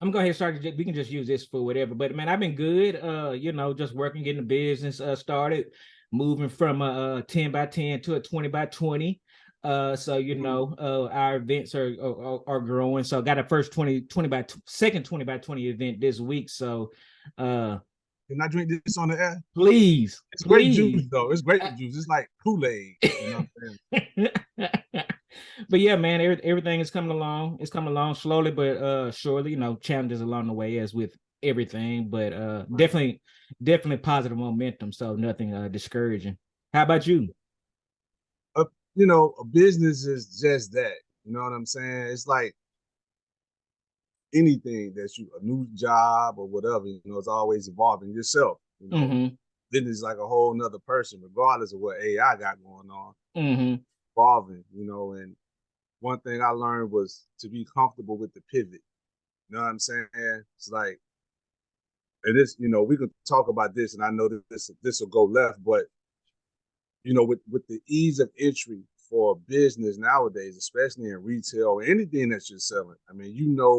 I'm going to start. We can just use this for whatever. But man, I've been good. Just working, getting the business started, moving from a 10 by 10 to a 20 by 20. Our events are growing. So I got a first 20 by second 20 by 20 event this week. So Can I drink this on the air? please, It's great please. juice though. It's grape juice. It's like Kool-Aid. You know what I'm saying? But yeah, man, everything is coming along. It's coming along slowly but surely. Challenges along the way as with everything, but definitely positive momentum. So nothing discouraging. How about you? A, a business is just that. You know what I'm saying? It's like anything a new job or whatever, it's always evolving yourself. Mm-hmm. Business is like a whole nother person, regardless of what AI got going on, Mm-hmm. evolving, and one thing I learned was to be comfortable with the pivot. You know what I'm saying? It's like, and this, we could talk about this, and I know that this will go left, but with the ease of entry for business nowadays, especially in retail or anything that you're selling. I mean,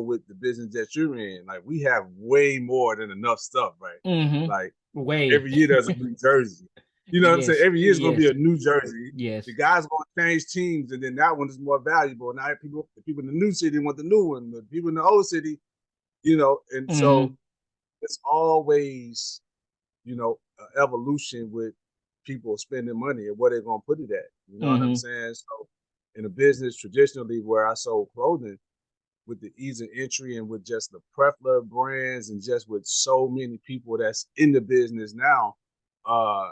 with the business that you're in, like we have way more than enough stuff, right? Mm-hmm. Like Way. every year there's a new jersey. You know what I'm saying? Yes. Every year is going to be Yes. a new jersey. Yes. The guys are going to change teams, and then that one is more valuable. Now the people in the new city want the new one. The people in the old city, and Mm-hmm. so it's always, evolution with people spending money and where they're going to put it at. You know what I'm Mm-hmm. saying? So in a business traditionally where I sold clothing, with the ease of entry and with just the plethora of brands and just with so many people that's in the business now, uh,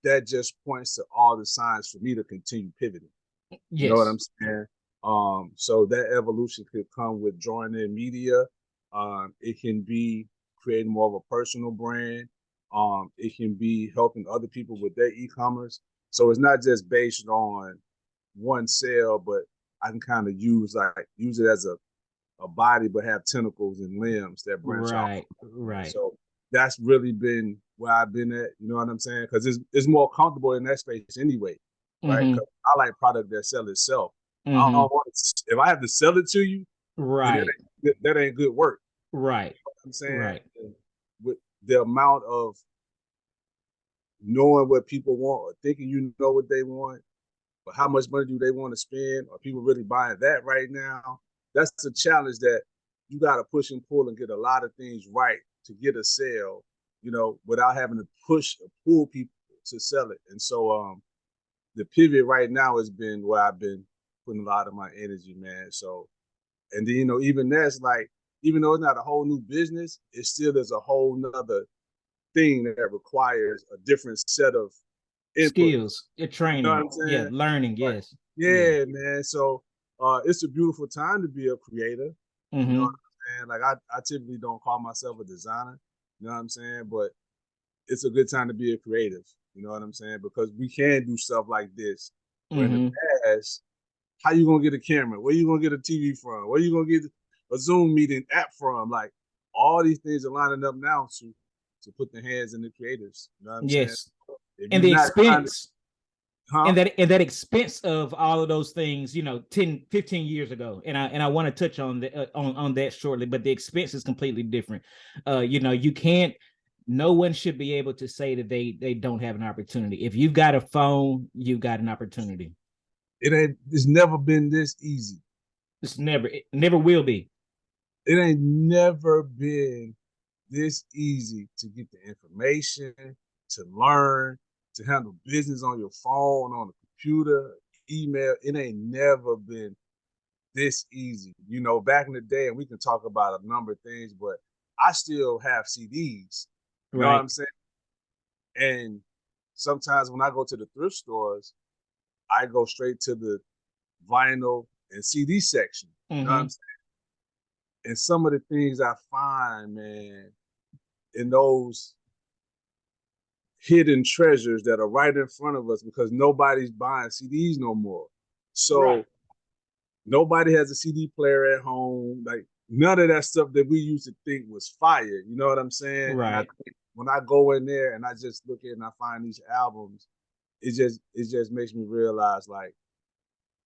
that just points to all the signs for me to continue pivoting. You know what Yes. I'm saying? So that evolution could come with drawing in media. It can be creating more of a personal brand. It can be helping other people with their e-commerce. So it's not just based on one sale, but I can kind of use it as a body, but have tentacles and limbs that branch off. Right. Right. So that's really been where I've been at. You know what I'm saying? Because it's more comfortable in that space anyway, right? Mm-hmm. Because I like product that sell itself. I Mm-hmm. don't want to, if I have to sell it to you, then Right. that ain't good work. Right. You know what I'm saying? Right. And with the amount of knowing what people want or thinking what they want, but how much money do they want to spend? Are people really buying that right now? That's a challenge that you got to push and pull and get a lot of things right to get a sale, without having to push or pull people to sell it. And so the pivot right now has been where I've been putting a lot of my energy, man. So, and then, even that's like, even though it's not a whole new business, it still is a whole nother thing that requires a different set of input. Skills. Your You know what training. I'm Yeah. saying? Learning. Like, Yes. Yeah. yeah, man. So it's a beautiful time to be a creator. You know what Mm-hmm. I'm saying? Like I typically don't call myself a designer. You know what I'm saying? But it's a good time to be a creative. You know what I'm saying? Because we can do stuff like this. Where in the Mm-hmm. past, how you gonna get a camera? Where you gonna get a TV from? Where you gonna get a Zoom meeting app from? Like all these things are lining up now to put the hands in the creators. You know what I'm saying? Yes. If And you're the not trying to, expense huh? and that expense of all of those things 10 15 years ago, and I want to touch on on that shortly, but the expense is completely different. You can't, no one should be able to say that they don't have an opportunity. If you've got a phone, you've got an opportunity. It's never been this easy. It never will be. It ain't never been this easy to get the information, to learn, to handle business on your phone, on the computer, email. It ain't never been this easy. Back in the day, and we can talk about a number of things, but I still have CDs. You know what Right. I'm saying? And sometimes when I go to the thrift stores, I go straight to the vinyl and CD section. You know what I'm Mm-hmm. saying? And some of the things I find, man, in those hidden treasures that are right in front of us because nobody's buying CDs no more. Right. So nobody has a CD player at home. Like none of that stuff that we used to think was fire. You know what I'm saying? And I Right. think when I go in there and I just look at it and I find these albums, it just makes me realize like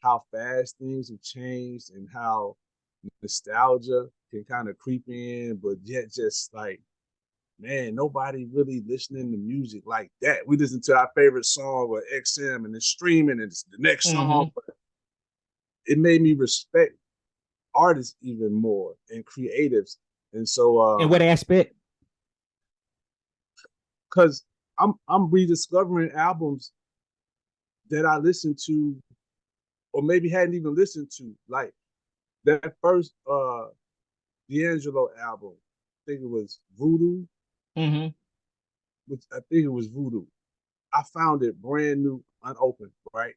how fast things have changed and how nostalgia can kind of creep in, but yet just like, man, nobody really listening to music like that. We listen to our favorite song or XM and then streaming and it's the next song. But it made me respect artists even more and creatives. And so in what aspect? because I'm rediscovering albums that I listened to or maybe hadn't even listened to. Like that first D'Angelo album, I think it was Voodoo. Which I think it was Voodoo. I found it brand new, unopened, right?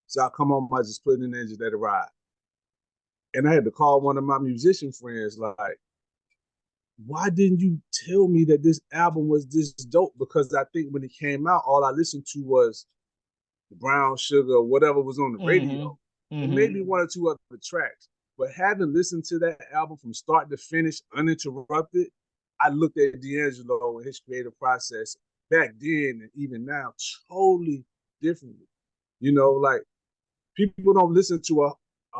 So I come home, I just put it in there and just let it ride. And I had to call one of my musician friends, like, why didn't you tell me that this album was this dope? Because I think when it came out, all I listened to was the Brown Sugar or whatever was on the radio. And maybe one or two other tracks. But having listened to that album from start to finish uninterrupted, I looked at D'Angelo and his creative process back then and even now totally differently. You know, like people don't listen to a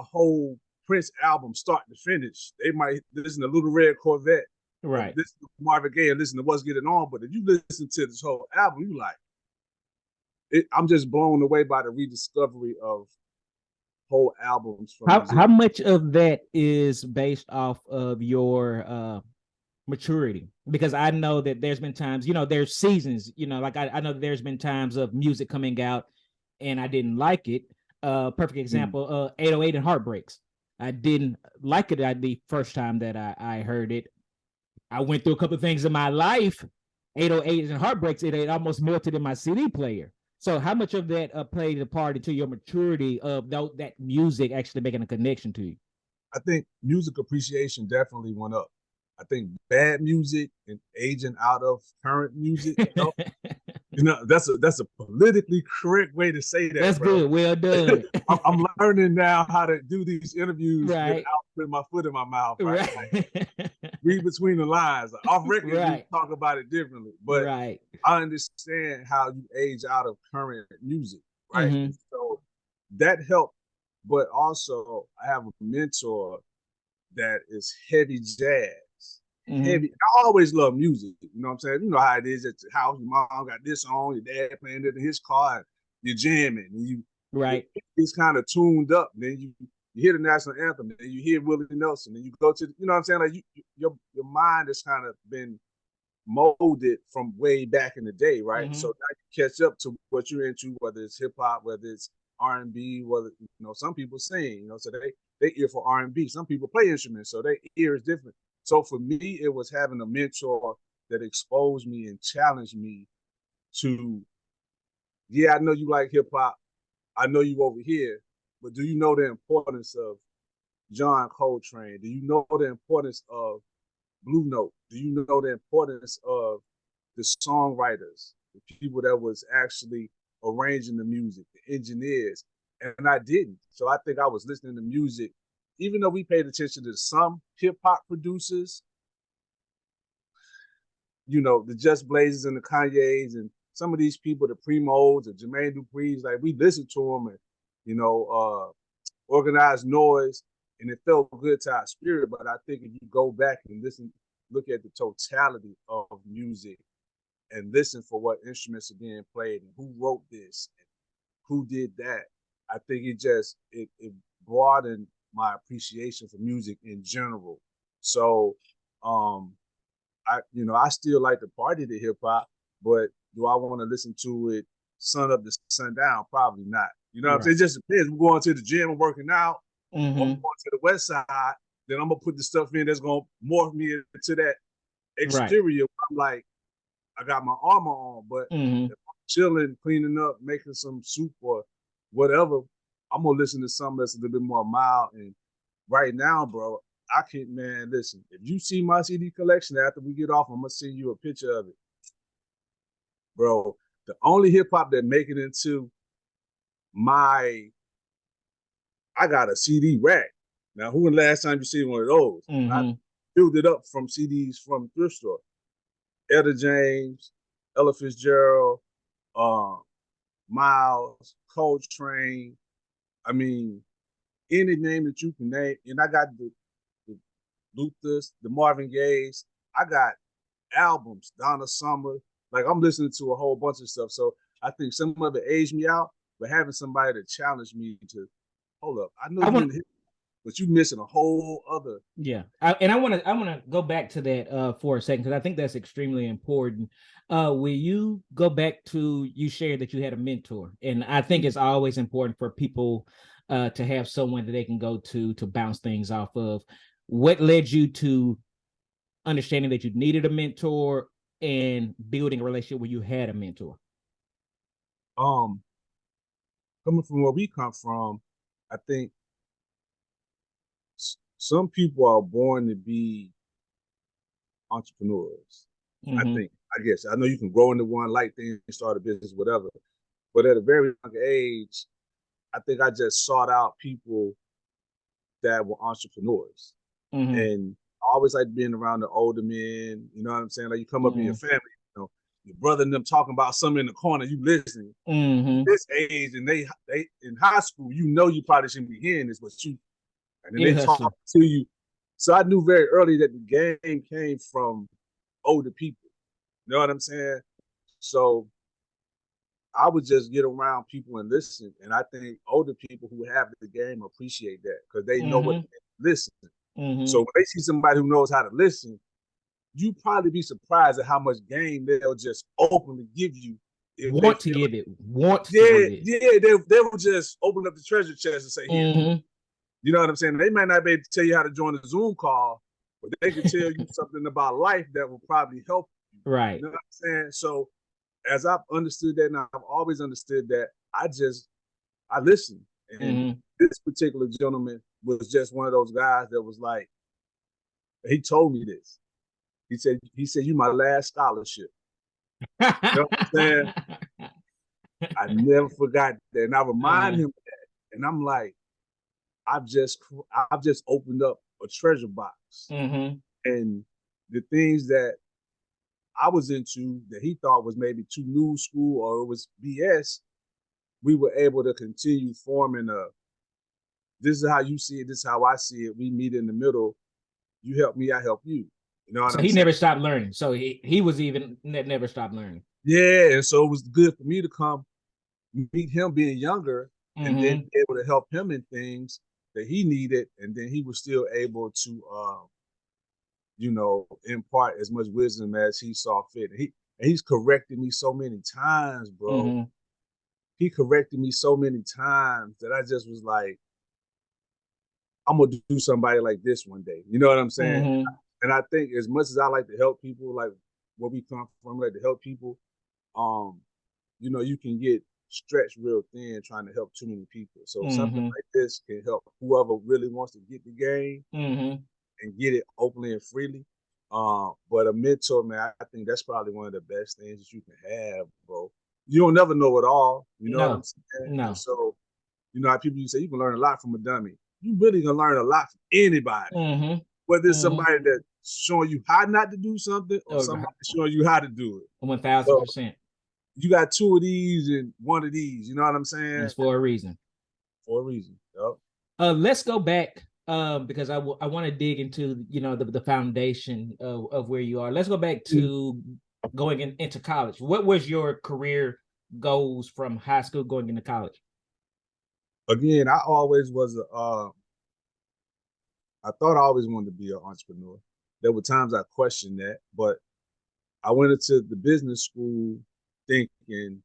whole Prince album start to finish. They might listen to Little Red Corvette, right? Listen to Marvin Gaye and listen to What's Getting On. But if you listen to this whole album, you like, I'm just blown away by the rediscovery of whole albums from how much of that is based off of your maturity? Because I know that there's been times, there's seasons, like I know that there's been times of music coming out and I didn't like it. Perfect example, 808 and Heartbreaks. I didn't like it the first time that I heard it. I went through a couple of things in my life. 808 and Heartbreaks, it almost melted in my CD player. So how much of that played a part into your maturity of that music actually making a connection to you? I think music appreciation definitely went up. I think bad music and aging out of current music, that's a politically correct way to say that. That's bro. Good. Well done. I'm learning now how to do these interviews right. without putting my foot in my mouth. Right. Like, read between the lines. Off record, right. we talk about it differently, but I understand how you age out of current music, right? So that helped. But also, I have a mentor that is heavy jazz. Heavy. I always love music. You know what I'm saying? You know how it is at your house. Your mom got this on, your dad playing it in his car, and you're jamming, and it's kind of tuned up. And then you hear the national anthem, and you hear Willie Nelson, and you go to, you know what I'm saying? Like your mind has kind of been molded from way back in the day, right? So now you catch up to what you're into, whether it's hip hop, whether it's R&B, whether some people sing, so they ear for R&B. Some people play instruments, so their ear is different. So for me, it was having a mentor that exposed me and challenged me to, I know you like hip hop, I know you over here, but do you know the importance of John Coltrane? Do you know the importance of Blue Note? Do you know the importance of the songwriters, the people that was actually arranging the music, the engineers? And I didn't. So I think I was listening to music, even though we paid attention to some hip hop producers, the Just Blazers and the Kanyes and some of these people, the Primos, the Jermaine Dupri's, like we listened to them and, Organized Noise, and it felt good to our spirit. But I think if you go back and look at the totality of music and listen for what instruments are being played and who wrote this and who did that, I think it broadened my appreciation for music in general. So I still like to party to hip hop, but do I want to listen to it sun up to sundown? Probably not. You know what I'm saying? It just depends. I'm going to the gym and working out, or I'm going to the West Side, then I'm gonna put the stuff in that's gonna morph me into that exterior. I'm like, I got my armor on, but if I'm chilling, cleaning up, making some soup or whatever, I'm gonna listen to something that's a little bit more mild. And right now, bro, I can't, man, listen, if you see my CD collection after we get off, I'm gonna send you a picture of it. Bro, the only hip hop that make it into I got a CD rack. Now, who was the last time you see one of those? I filled it up from CDs from thrift store. Etta James, Ella Fitzgerald, Miles, Coltrane. I mean, any name that you can name. And I got the Luther's, the Marvin Gaye's. I got albums, Donna Summer. Like I'm listening to a whole bunch of stuff. So I think some of it aged me out, but having somebody to challenge me to hold up. I know you in the hip, but you missing a whole other. Yeah. I want to go back to that for a second, because I think that's extremely important. Will you go back to, you shared that you had a mentor, and I think it's always important for people to have someone that they can go to bounce things off of. What led you to understanding that you needed a mentor and building a relationship where you had a mentor? Coming from where we come from, I think some people are born to be entrepreneurs. Mm-hmm. I guess I know you can grow into one, like things, start a business, whatever. But at a very young age, I think I just sought out people that were entrepreneurs. Mm-hmm. And I always like being around the older men, you know what I'm saying? Like you come up in your family, you know, your brother and them talking about something in the corner, you listening. This age, and they in high school, you know you probably shouldn't be hearing this, but you, and then they talk to you. So I knew very early that the game came from older people. You know what I'm saying? So I would just get around people and listen. And I think older people who have the game appreciate that because they know what they listen. So when they see somebody who knows how to listen, you probably be surprised at how much game they'll just openly give you. Want to give it. They will just open up the treasure chest and say, here. You know what I'm saying? They might not be able to tell you how to join a Zoom call, but they can tell you something about life that will probably help you. Right. You know what I'm saying? So as I've understood that, and I've always understood that, I listen. And this particular gentleman was just one of those guys that was like, he told me this. He said, you my last scholarship. You know what I'm saying? I never forgot that. And I remind him of that. And I'm like, I've just opened up a treasure box. And the things that I was into that he thought was maybe too new school or it was BS, we were able to continue forming this is how you see it, this is how I see it. We meet in the middle. You help me, I help you. You know what I'm saying? So he never stopped learning. So he was even never stopped learning. Yeah, and so it was good for me to come meet him being younger and then be able to help him in things that he needed, and then he was still able to impart as much wisdom as he saw fit. And he's corrected me so many times, bro. He corrected me so many times that I just was like, I'm gonna do somebody like this one day. You know what I'm saying? And I think as much as I like to help people, like where we come from, like to help people, you can get stretched real thin trying to help too many people. So something like this can help whoever really wants to get the game and get it openly and freely. But a mentor, man, I think that's probably one of the best things that you can have, bro. You don't never know it all. You know what I'm saying? No. And so, how people you say you can learn a lot from a dummy. You really can learn a lot from anybody. Whether it's somebody that's showing you how not to do something or somebody showing you how to do it. 1,000%. You got two of these and one of these. You know what I'm saying? It's for a reason. For a reason. Yep. Let's go back because I want to dig into the foundation of where you are. Let's go back to going into college. What was your career goals from high school going into college? Again, I always was I thought I always wanted to be an entrepreneur. There were times I questioned that, but I went into the business school thinking,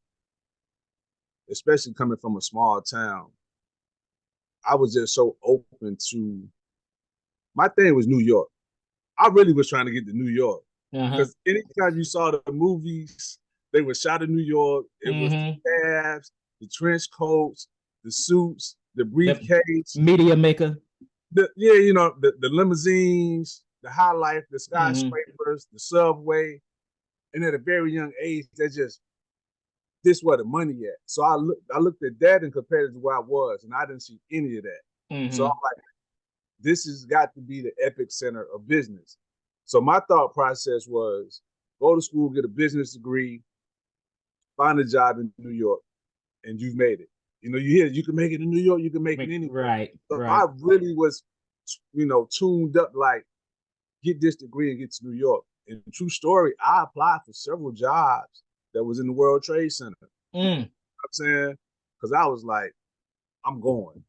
especially coming from a small town, I was just so open to, my thing was New York. I really was trying to get to New York. Because anytime you saw the movies, they were shot in New York. It was the cabs, the trench coats, the suits, the briefcase. Media maker. The limousines, the high life, the skyscrapers, the subway. And at a very young age, this where the money at. So I looked at that and compared it to where I was, and I didn't see any of that. So I'm like, this has got to be the epic center of business. So my thought process was go to school, get a business degree, find a job in New York, and you've made it. You hear you can make it in New York, you can make it anywhere. Right. So I really was, tuned up like get this degree and get to New York. And true story, I applied for several jobs that was in the World Trade Center. You know what I'm saying? Because I was like, I'm going.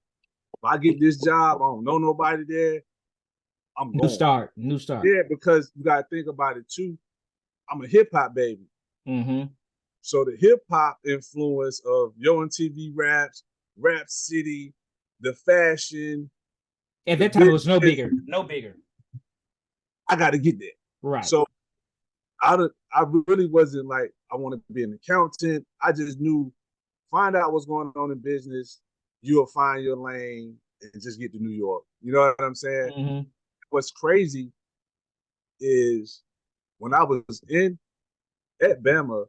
If I get this job, I don't know nobody there, I'm going. New start. Yeah, because you got to think about it too. I'm a hip hop baby. So the hip hop influence of Yo MTV Raps, Rap City, the fashion. At that time, it was no bigger. I got to get there. Right. So I really wasn't like, I want to be an accountant. I just knew, find out what's going on in business. You'll find your lane and just get to New York. You know what I'm saying? What's crazy is when I was at Bama,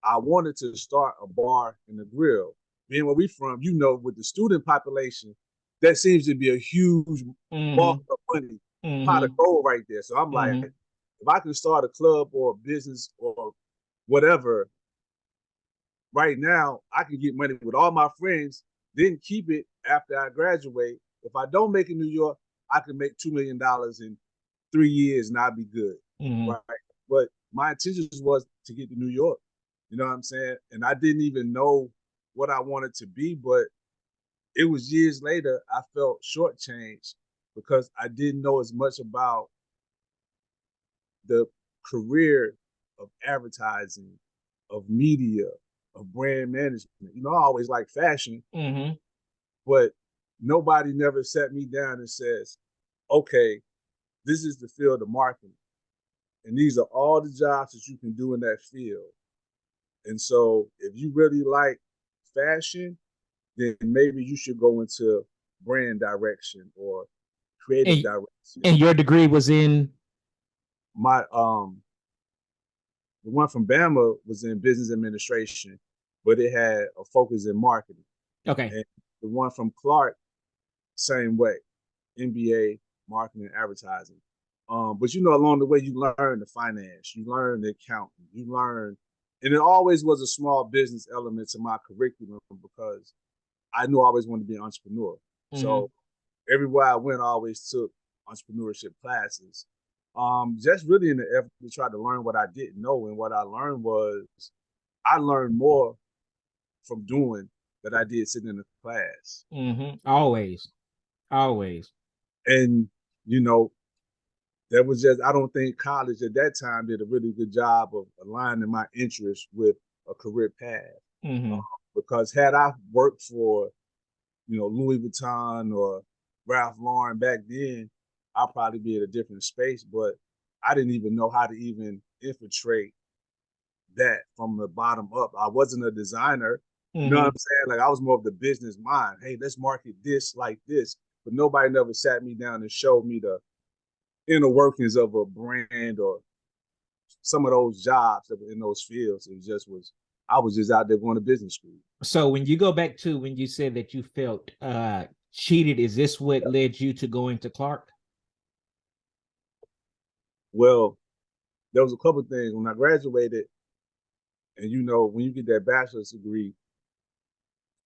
I wanted to start a bar and a grill. Being where we from, you know, with the student population, that seems to be a huge bulk of money, pot of gold right there. So I'm like, if I can start a club or a business or whatever, right now, I can get money with all my friends, then keep it after I graduate. If I don't make it in New York, I can make $2 million in 3 years and I'll be good. Right. But my intention was to get to New York. You know what I'm saying? And I didn't even know what I wanted to be, but it was years later I felt shortchanged because I didn't know as much about the career of advertising, of media, of brand management. You know, I always like fashion, but nobody never sat me down and says, okay, this is the field of marketing. And these are all the jobs that you can do in that field. And so if you really like fashion, then maybe you should go into brand direction or creative direction. And your degree was in? My the one from Bama was in business administration, but it had a focus in marketing. Okay. And the one from Clark, same way, MBA, marketing and advertising. But you know, along the way, you learn the finance, you learn the accounting, you learn, and it always was a small business element to my curriculum because I knew I always wanted to be an entrepreneur. So everywhere I went, I always took entrepreneurship classes. Just really in the effort to try to learn what I didn't know. And what I learned was I learned more from doing than I did sitting in the class. Always. And, you know, that was just, I don't think college at that time did a really good job of aligning my interests with a career path. Because had I worked for, you know, Louis Vuitton or Ralph Lauren back then, I'll probably be at a different space, but I didn't even know how to even infiltrate that from the bottom up. I wasn't a designer. You know what I'm saying? Like, I was more of the business mind. Hey, let's market this like this. But nobody never sat me down and showed me the inner workings of a brand or some of those jobs that were in those fields. It just was, I was just out there going to business school. So when you go back to when you said that you felt cheated, is this what led you to going to Clark? Well, there was a couple of things. When I graduated, and you know, when you get that bachelor's degree,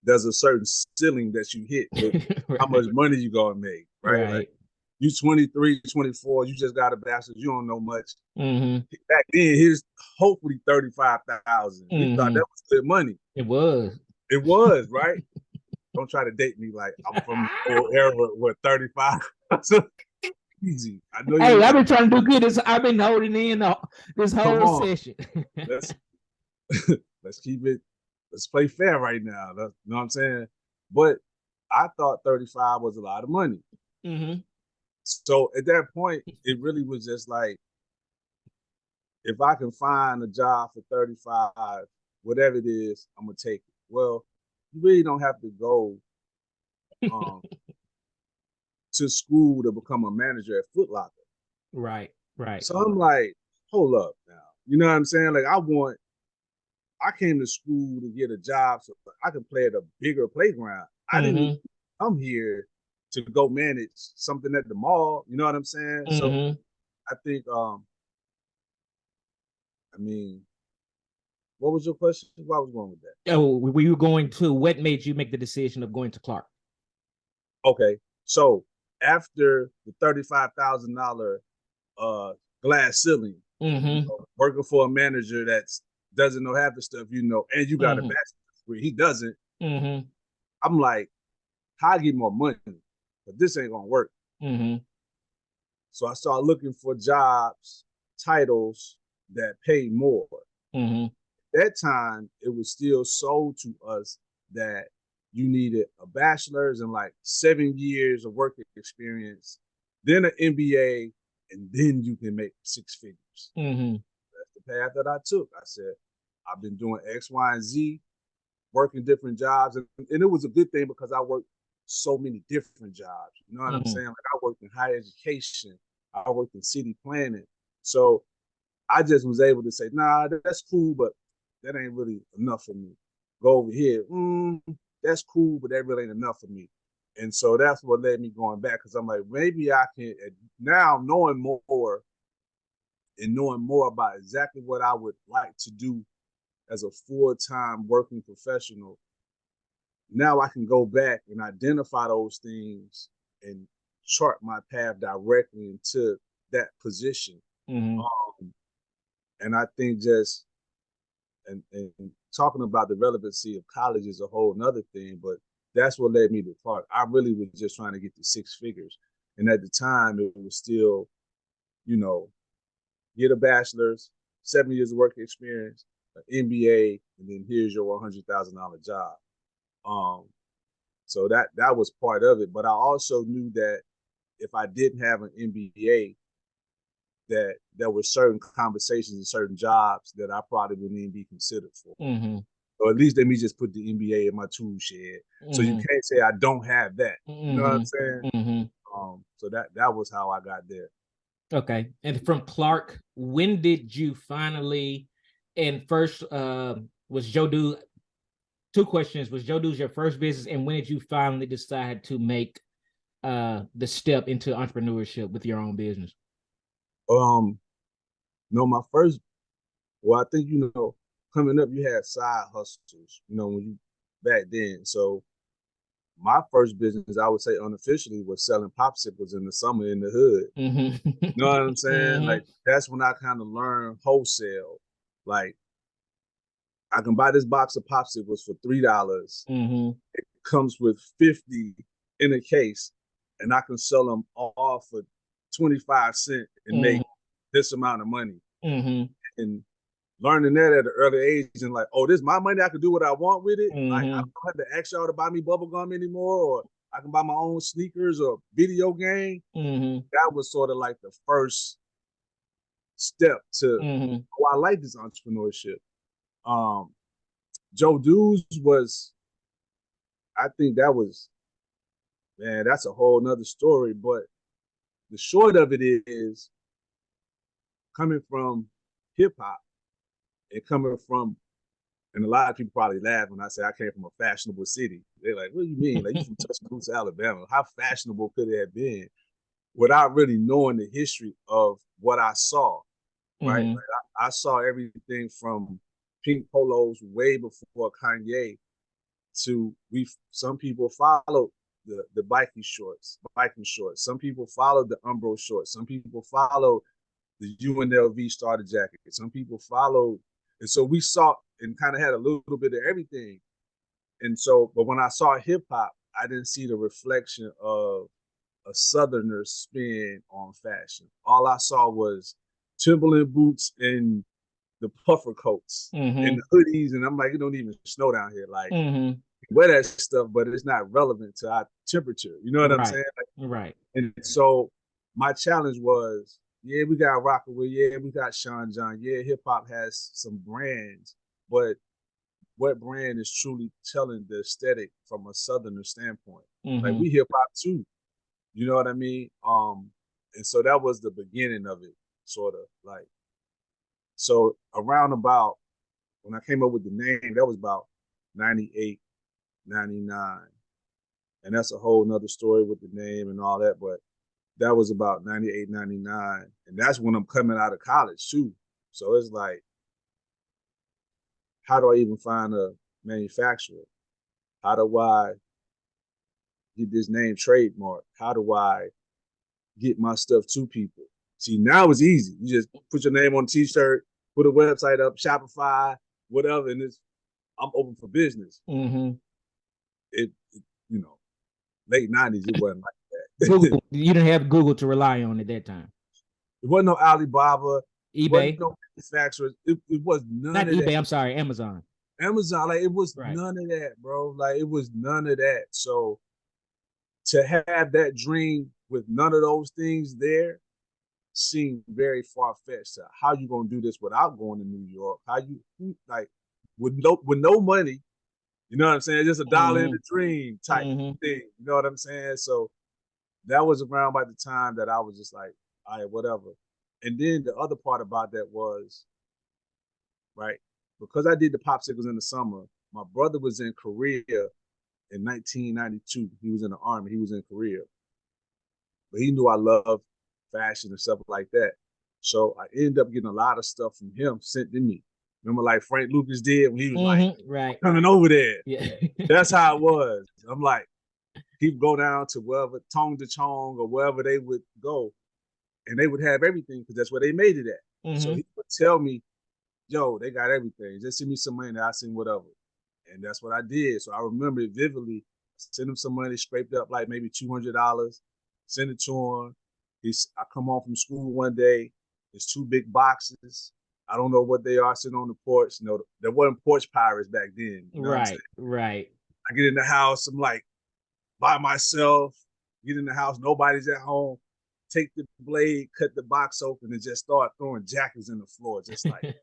there's a certain ceiling that you hit with how much money you gonna make, right? Like, you 23, 24, you just got a bachelor's, you don't know much. Back then, here's hopefully 35,000. We thought that was good money. It was, right? Don't try to date me like I'm from the old era with 35. Easy. I know. Hey, I've been trying to do good. I've been holding in this whole session. Let's keep it. Let's play fair right now. You know what I'm saying? But I thought 35 was a lot of money. So at that point, it really was just like, if I can find a job for 35, whatever it is, I'm gonna take it. Well, you really don't have to go to school to become a manager at Foot Locker. Right. So I'm like, hold up now. You know what I'm saying? Like, I came to school to get a job so I could play at a bigger playground. I didn't come here to go manage something at the mall. You know what I'm saying? So I think, I mean, what was your question? Why was going with that? Oh, we were going to, what made you make the decision of going to Clark? Okay, so after the $35,000 glass ceiling, working for a manager that doesn't know half the stuff you know, and you got a bachelor's degree. He doesn't. I'm like, how I get more money? But this ain't gonna work. So I started looking for jobs, titles that pay more. That time, it was still sold to us that you needed a bachelor's and like 7 years of work experience, then an MBA, and then you can make 6 figures. That's the path that I took. I said, I've been doing X, Y, and Z, working different jobs. And it was a good thing because I worked so many different jobs. You know what I'm saying? Like I worked in higher education. I worked in city planning. So I just was able to say, nah, that's cool, but that ain't really enough for me. Go over here. That's cool, but that really ain't enough for me. And so that's what led me going back, because I'm like, maybe I can, now knowing more and knowing more about exactly what I would like to do as a full-time working professional, now I can go back and identify those things and chart my path directly into that position. And I think just, and talking about the relevancy of college is a whole nother thing, but that's what led me to Clark. I really was just trying to get to 6 figures. And at the time, it was still, you know, get a bachelor's, 7 years of work experience, an MBA, and then here's your $100,000 job. So that was part of it. But I also knew that if I didn't have an MBA, that there were certain conversations and certain jobs that I probably wouldn't even be considered for. Or at least let me just put the MBA in my tool shed. So you can't say I don't have that. You know what I'm saying? So that was how I got there. Okay. And from Clark, when did you finally, and first was Joe Do, 2 questions, was Joe Do's your first business, and when did you finally decide to make the step into entrepreneurship with your own business? No, my first, well, I think, you know, coming up, you had side hustles, you know, when you back then. So my first business, I would say unofficially, was selling popsicles in the summer in the hood. You know what I'm saying? Like, that's when I kind of learned wholesale. Like, I can buy this box of popsicles for $3. It comes with 50 in a case, and I can sell them all for 25 cents and make this amount of money. And learning that at an early age, and like, oh, this is my money, I can do what I want with it. Like, I don't have to ask y'all to buy me bubble gum anymore, or I can buy my own sneakers or video game. That was sort of like the first step to, oh, I like this entrepreneurship. Joe Do's was, I think that was, man, that's a whole nother story. But the short of it is, coming from hip hop and coming from, and a lot of people probably laugh when I say I came from a fashionable city. They're like, what do you mean? Like, you from Tuscaloosa, Alabama. How fashionable could it have been? Without really knowing the history of what I saw, right? Like, I saw everything from pink polos way before Kanye to some people followed the biking shorts. Some people followed the Umbro shorts. Some people followed the UNLV starter jacket. Some people followed, and so we saw and kind of had a little bit of everything. And so, but when I saw hip hop, I didn't see the reflection of a Southerner spin on fashion. All I saw was Timberland boots and the puffer coats and the hoodies, and I'm like, it don't even snow down here. Like, wear that stuff, but it's not relevant to our temperature. You know what I'm saying? Like, Right. And so my challenge was, yeah, we got Rockaway, yeah, we got Sean John, yeah, hip hop has some brands, but what brand is truly telling the aesthetic from a Southerner standpoint? Like, we hip hop too. You know what I mean? And so that was the beginning of it, sort of like. So around about when I came up with the name, that was about 98, 99. And that's a whole nother story with the name and all that. But that was about 98, 99. And that's when I'm coming out of college too. So it's like, how do I even find a manufacturer? How do I get this name trademarked? How do I get my stuff to people? See, now it's easy. You just put your name on a t-shirt, put a website up, Shopify, whatever, and I'm open for business. Mm-hmm. It, you know, late 90s, it wasn't like that. Google, you didn't have Google to rely on at that time. It wasn't no Alibaba, wasn't eBay, no manufacturers. It was none not of that. eBay. I'm sorry, Amazon. Amazon, like it was Right. none of that, bro. Like it was none of that. So to have that dream with none of those things there seemed very far-fetched. How you gonna do this without going to New York? How you like with no money, you know what I'm saying? Just a dollar in the dream type thing. You know what I'm saying? So that was around by the time that I was just like, all right, whatever. And then the other part about that was, right, because I did the popsicles in the summer, my brother was in Korea in 1992. He was in the army. He was in Korea. But he knew I loved fashion and stuff like that. So I ended up getting a lot of stuff from him sent to me. Remember, like Frank Lucas did when he was like right coming over there. Yeah. That's how it was. I'm like, he'd go down to wherever, Tong to Chong or wherever they would go, and they would have everything because that's where they made it at. So he would tell me, yo, they got everything. Just send me some money, I send whatever. And that's what I did. So I remember it vividly. Send him some money, scraped up like maybe $200, send it to him. I come home from school one day, there's 2 big boxes. I don't know what they are sitting on the porch. You know, there wasn't porch pirates back then. You know right. I get in the house, I'm like by myself, get in the house, nobody's at home. Take the blade, cut the box open, and just start throwing jackets in the floor. Just like,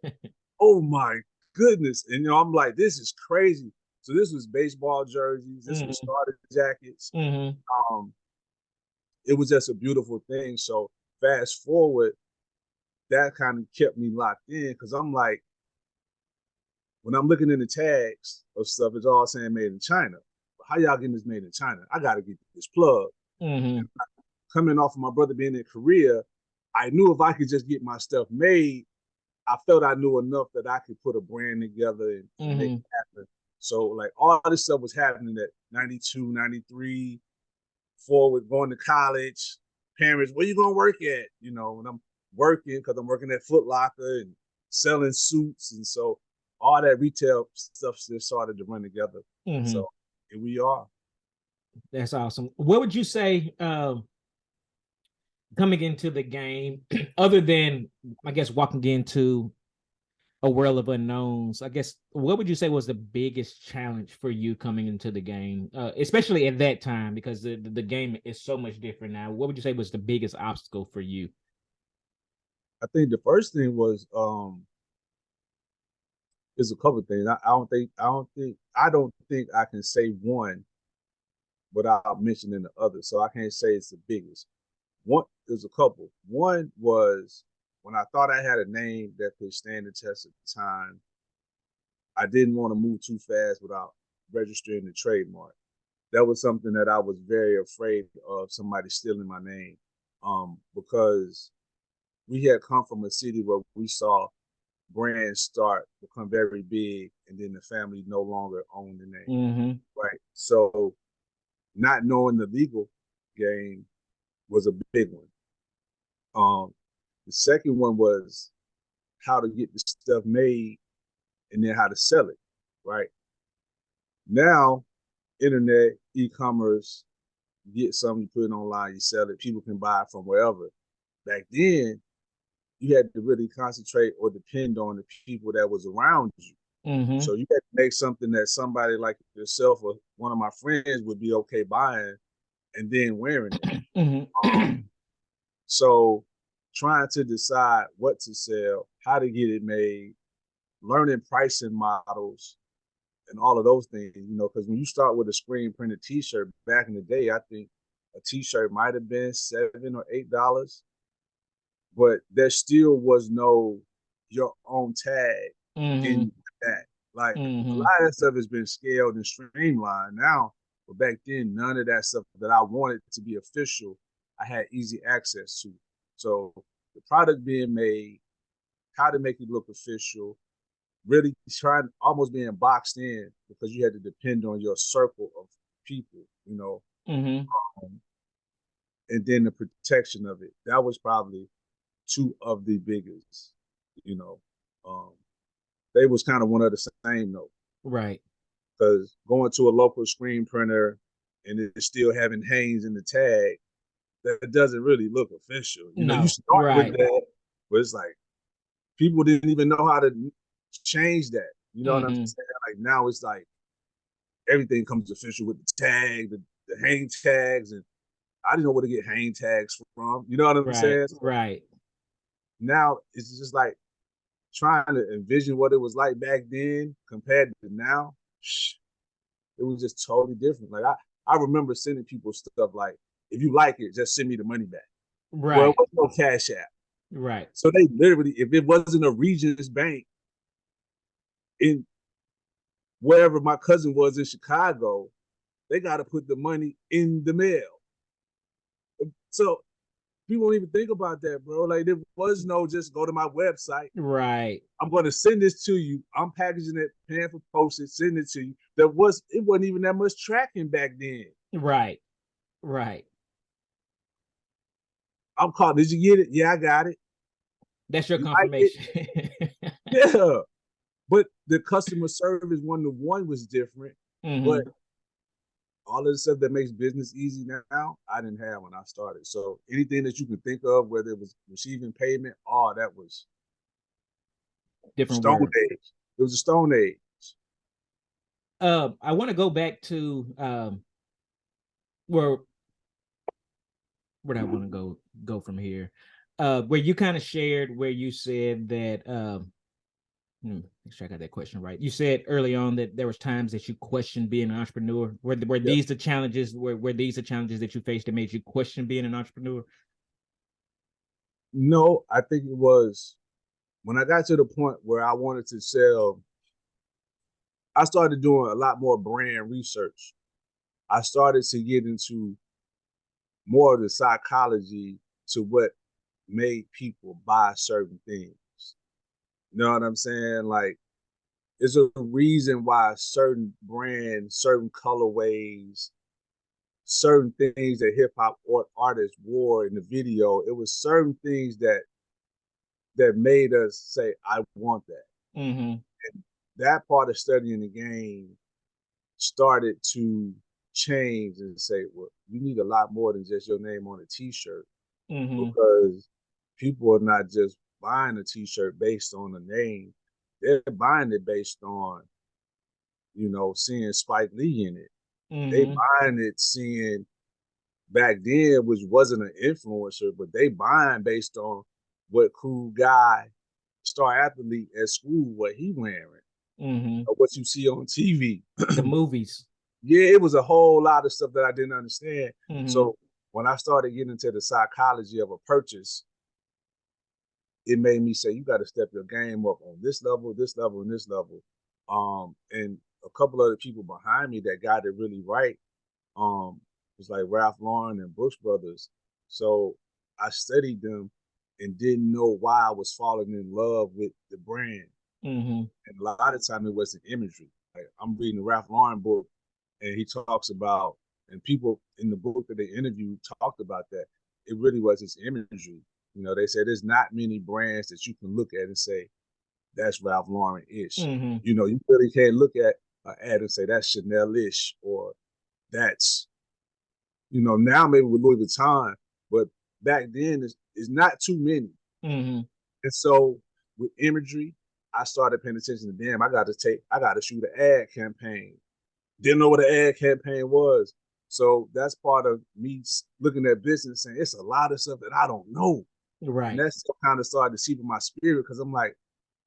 oh my goodness. And I'm like, this is crazy. So this was baseball jerseys, this was starter jackets. It was just a beautiful thing. So fast forward, that kind of kept me locked in because I'm like, when I'm looking in the tags of stuff, it's all saying made in China. But how y'all getting this made in China? I got to get this plug. Coming off of my brother being in Korea, I knew if I could just get my stuff made, I felt I knew enough that I could put a brand together and make it happen. So like all this stuff was happening at 92, 93, forward, going to college, parents, where you gonna work at? When I'm working, because I'm working at Foot Locker and selling suits. And so all that retail stuff just started to run together. So here we are. That's awesome. What would you say coming into the game, other than, I guess, walking into a world of unknowns, I guess, what would you say was the biggest challenge for you coming into the game, especially at that time, because the game is so much different now? What would you say was the biggest obstacle for you? I think the first thing was is a couple of things. I don't think I can say one without mentioning the other. So I can't say it's the biggest. One, there's a couple. One was when I thought I had a name that could stand the test at the time, I didn't want to move too fast without registering the trademark. That was something that I was very afraid of somebody stealing my name, because we had come from a city where we saw brands become very big, and then the family no longer owned the name. Right. So not knowing the legal game was a big one. The second one was how to get the stuff made and then how to sell it. Right. Now, internet, e-commerce, you get something, you put it online, you sell it, people can buy it from wherever. Back then, you had to really concentrate or depend on the people that was around you. So you had to make something that somebody like yourself or one of my friends would be okay buying and then wearing it. So trying to decide what to sell, how to get it made, learning pricing models, and all of those things, because when you start with a screen printed t-shirt back in the day, I think a t-shirt might have been $7 or $8, but there still was no your own tag in that. Like a lot of that stuff has been scaled and streamlined now, but back then, none of that stuff that I wanted to be official, I had easy access to. So the product being made, how to make it look official, really trying almost being boxed in because you had to depend on your circle of people, and then the protection of it. That was probably two of the biggest, you know. They was kind of one of the same though. Right. Because going to a local screen printer and it's still having Haynes in the tag, that doesn't really look official. You know, you No. start with Right. that, but it's like people didn't even know how to change that. You know what I'm saying? Like now it's like everything comes official with the tag, the hang tags, and I didn't know where to get hang tags from. You know what I'm Right. saying? So Right. now it's just like trying to envision what it was like back then compared to now. It was just totally different. Like I remember sending people stuff like, if you like it, just send me the money back. Well, it Right. was no Cash App. Right. So they literally, if it wasn't a Regions Bank in wherever my cousin was in Chicago, they got to put the money in the mail. So people don't even think about that, bro. Like there was no just go to my website. Right. I'm going to send this to you. I'm packaging it, paying for postage, sending it to you. It wasn't even that much tracking back then. Right. Right. I'm calling. Did you get it? Yeah, I got it. That's your You like it? confirmation. Yeah. But the customer service one-to-one was different. But all of the stuff that makes business easy now, I didn't have when I started. So anything that you can think of, whether it was receiving payment, that was Different Stone word. Age. It was a Stone Age. I want to go back to where do I want to go from here? Where you kind of shared where you said that make sure I got that question right. You said early on that there was times that you questioned being an entrepreneur. Were Yep. these the challenges? Were these the challenges that you faced that made you question being an entrepreneur? No, I think it was when I got to the point where I wanted to sell. I started doing a lot more brand research. I started to get into more of the psychology to what made people buy certain things. You know what I'm saying? Like, there's a reason why certain brands, certain colorways, certain things that hip hop artists wore in the video, it was certain things that made us say, I want that. And that part of studying the game started to change and say, well, you need a lot more than just your name on a t-shirt, because people are not just buying a t-shirt based on the name. They're buying it based on, seeing Spike Lee in it. They buying it seeing back then, which wasn't an influencer, but they buying based on what cool guy, star athlete at school, what he wearing, or what you see on TV. The movies. Yeah, it was a whole lot of stuff that I didn't understand. So when I started getting into the psychology of a purchase, it made me say, you got to step your game up on this level, this level, and this level. And a couple other people behind me that got it really right was like Ralph Lauren and Brooks Brothers. So I studied them and didn't know why I was falling in love with the brand. And a lot of time it was the imagery. Like I'm reading the Ralph Lauren book, and he talks about, and people in the book that they interviewed talked about that. It really was his imagery. They said there's not many brands that you can look at and say, that's Ralph Lauren-ish. You really can't look at an ad and say, that's Chanel-ish, or that's, now maybe with Louis Vuitton, but back then it's not too many. And so with imagery, I started paying attention to, damn, I got to shoot an ad campaign. Didn't know what an ad campaign was. So that's part of me looking at business saying, it's a lot of stuff that I don't know. Right. And that's kind of started to seep in my spirit, because I'm like,